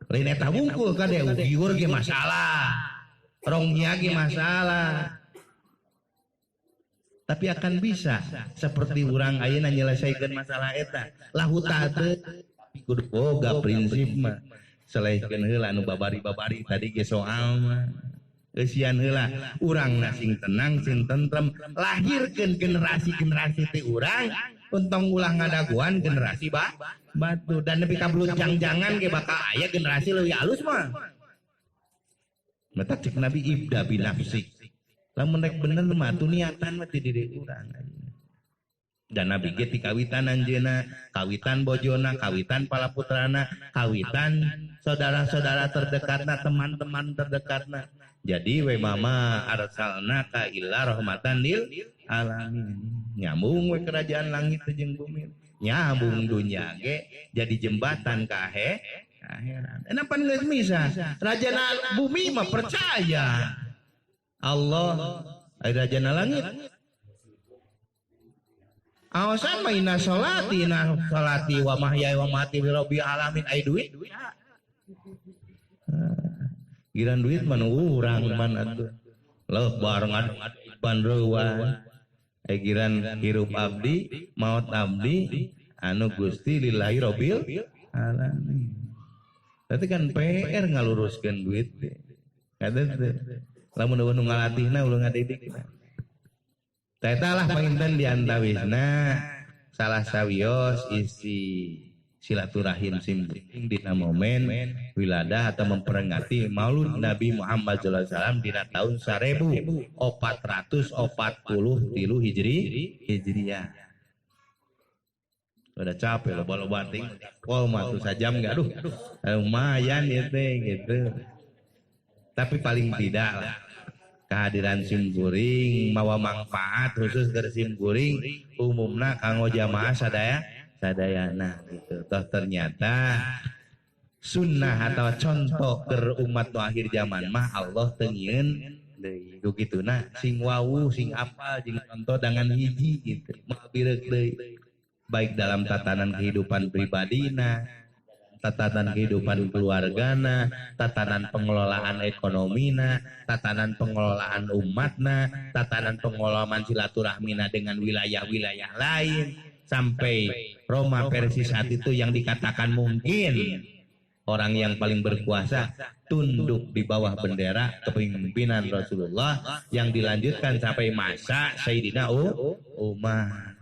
Lain eta wungkul kade ugiur ge masalah. Rongnya ge masalah. Tapi akan bisa seperti urang ayeuna nyelesaikeun masalah eta. Lahuta teh kudu boga prinsip mah. Selesaikeun heula anu babari-babari tadi ge soal mah. Eusian heula urang sing tenang sing tentrem lahirkeun generasi-generasi teh urang untong ulah ngadaguan generasi batu dan nepi ka jangan ge bakal aya generasi leuwih alus mah. Mata cek Nabi ibda binafsik. Lamun rek bener mah atuh niatan mah ti diri urang. Dan Nabi ge ti kawitan anjeunna, kawitan bojona, kawitan palaputrana, kawitan saudara-saudara terdekatna, teman-teman terdekatna. Jadi we mama arsalnaka illa rahmatan lil alamin. Nyambung we kerajaan langit jeung bumi. Nyambung dunya ge jadi jembatan ka akhirat. Enapan geus misah. Rajana bumi mah percaya Allah ai rajana langit. Awasan mah inna sholati wa mahyaya wa mamati rabbil alamin ai duit. Giran duit mana urang man atuh. Leuh bareng ban reuwan. Giran hirup abdi, maut abdi, anu Gusti lillahi rabbil alamin. Tapi kan PR ngaluruskeun duit teh. Kada teh. Lamun nu ngalatihna ulah ngadidik. Eta lah panginten di antawisna salah sawios isi silaturahim simpuling dina momen wiladah atau memperingati Maulud Nabi Muhammad sallallahu alaihi wasallam dina taun 1443 Hijriyah. Udah capek loba-loba ting pol mah tuh sajam enggak lumayan ya teh gitu. Tapi paling tidak lah kehadiran simkuring mawa manfaat khusus ke simkuring umumna kanggo jamaah sadayana gitu. Toh ternyata sunnah atau contoh ke umat nu akhir zaman mah Allah tengieun deui gituna sing wawu sing apa jeung contoh dengan hiji gitu mah bireuk deui baik dalam tatanan kehidupan pribadina tatanan kehidupan keluargana, tatanan pengelolaan ekonomina, tatanan pengelolaan umatna, tatanan pengelolaan silaturahmina dengan wilayah-wilayah lain, sampai Roma Persis saat itu yang dikatakan mungkin orang yang paling berkuasa tunduk di bawah bendera kepemimpinan Rasulullah, yang dilanjutkan sampai masa Sayyidina Umar.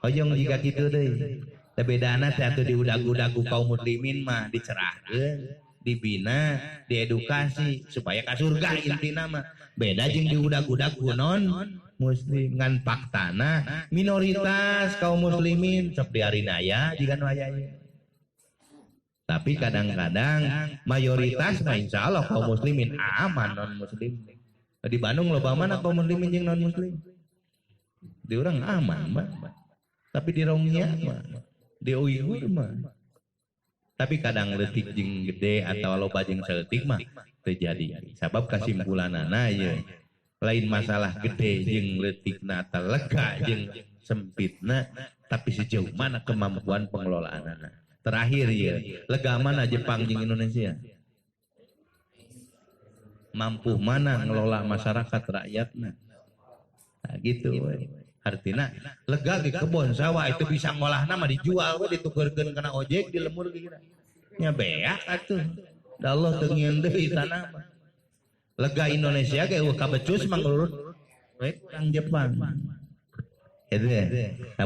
Hoyong jika gitu deh. Bedana satu diudag-udagu kaum muslimin mah dicerahkeun, dibina, diedukasi supaya ka surga intina mah. Beda jeung diudag-udag non muslim ngan faktana minoritas kaum muslimin sok diarinaya jiga nu aya. Tapi kadang-kadang mayoritas mah insyaallah kaum muslimin aman non muslim. Di Bandung loba mana kaum muslimin jeung non muslim. Di urang aman mah. Tapi di Rongnya mah, di Uyghur mah. Tapi kadang leutik jeung gede atau loba jeung saeutik mah terjadi. Sabab kesimpulanana ye lain masalah gede jeung leutikna teh lega jeung sempitna, tapi sejauh mana kemampuan pengelolaanana. Terakhir ya, lega mana Jepang jeung Indonesia? Mampu mana ngelola masyarakat rakyatna? Nah gitu we. Artina lega di kebun sawah itu bisa ngolahna mah dijual we ditukeurkeun kana ojek di lemur kira. Nya beak atuh. Da Allah teu ngieun deui tanah mah. Lega Indonesia ge eueuh kabecus mangurut we urang Jepang. Itu ya.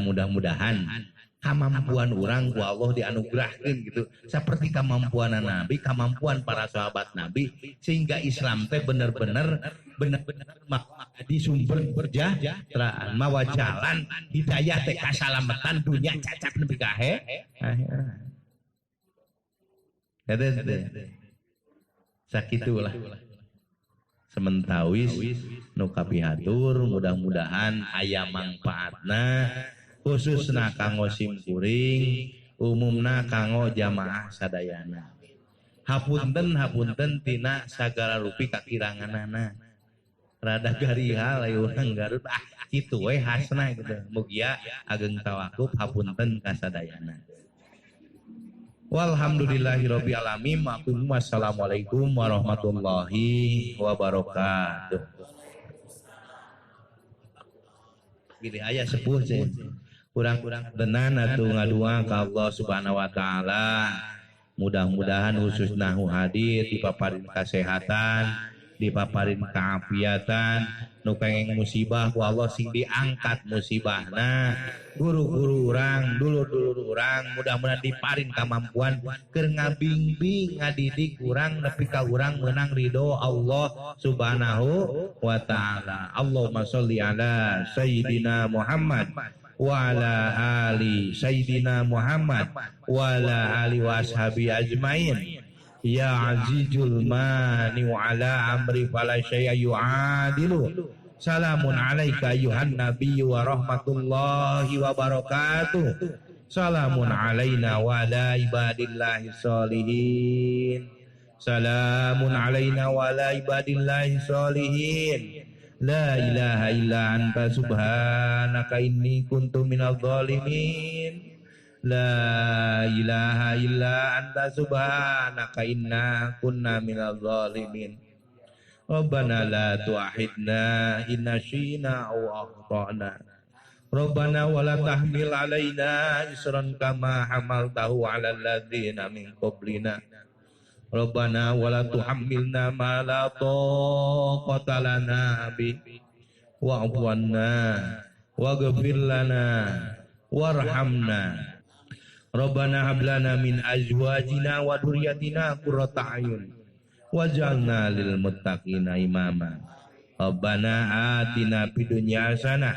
Mudah-mudahan kemampuan orang ku Allah dianugerahkan gitu seperti kemampuan Nabi, kemampuan para sahabat Nabi, sehingga Islam teh benar-benar di sumber berjahteraan mawa jalan hidayah teh kasalamatan dunia cacat nepi ka akhirat. Sakitulah sementawis nu kapihatur, mudah-mudahan aya manfaatna khususna kanggo simkuring, umumna kanggo jamaah sadayana. Hapunten tina sagala rupi kakiranganana. Rada gariha lain urang Garut kitu we hasna gitu. Mugia ageng tawakuf hapunten ka sadayana. Walhamdulillahirabbil alamin. Wassalamualaikum warahmatullahi wabarakatuh. Gini aya sepuh sih. Kurang-kurang tenan atuh ngadua ka Allah Subhanahu wa taala. Mudah-mudahan khususna hadir dipaparin kesehatan, dipaparin kaafiatan, nu kengeng musibah ku Allah sing diangkat musibahna. Guru-guru urang, dulur-dulur urang mudah-mudahan diparin kemampuan keur ngabimbing ngadidik urang nepi ka urang meunang ridho Allah Subhanahu wa taala. Allahumma sholli ala sayyidina Muhammad wa ala ali sayyidina Muhammad wa ala ali wa ashabi ajmain. Ya azizul mani wa ala amri fala syai'a yu'adilu. Salamun alaika ayuhan nabiyyu wa rahmatullahi wa barakatuh. Salamun alaina wa ala ibadillahi sholihin. Salamun alaina wa ala ibadillahi sholihin. La ilaha illa anta subhanaka inni kuntu minadh dhalimin. La ilaha illa anta subhanaka inna kunna minadh dhalimin. Rabbana la tu'ahidna inna syina aw akhtana. Rabbana wa la tahmil alaina isran kama hamaltahu ala alladhina min qablina. Rabbana wa la tuhammilna ma la taqata lana bi wa'fu 'anna waghfir lana warhamna. Rabbana hab lana min azwajina wa dhurriyyatina qurrata a'yun waj'alna lil muttaqina imama. Rabbana atina fid dunya hasanah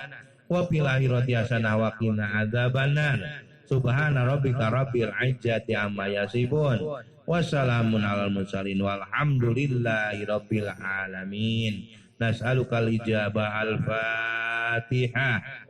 wa fil akhirati hasanah wa qina adzabannar. Subhana rabbika rabbil izzati amma yasifun. Wassalamun alal mursalin walhamdulillahi rabbil alamin. Nas'alukal ijabah al-Fatihah.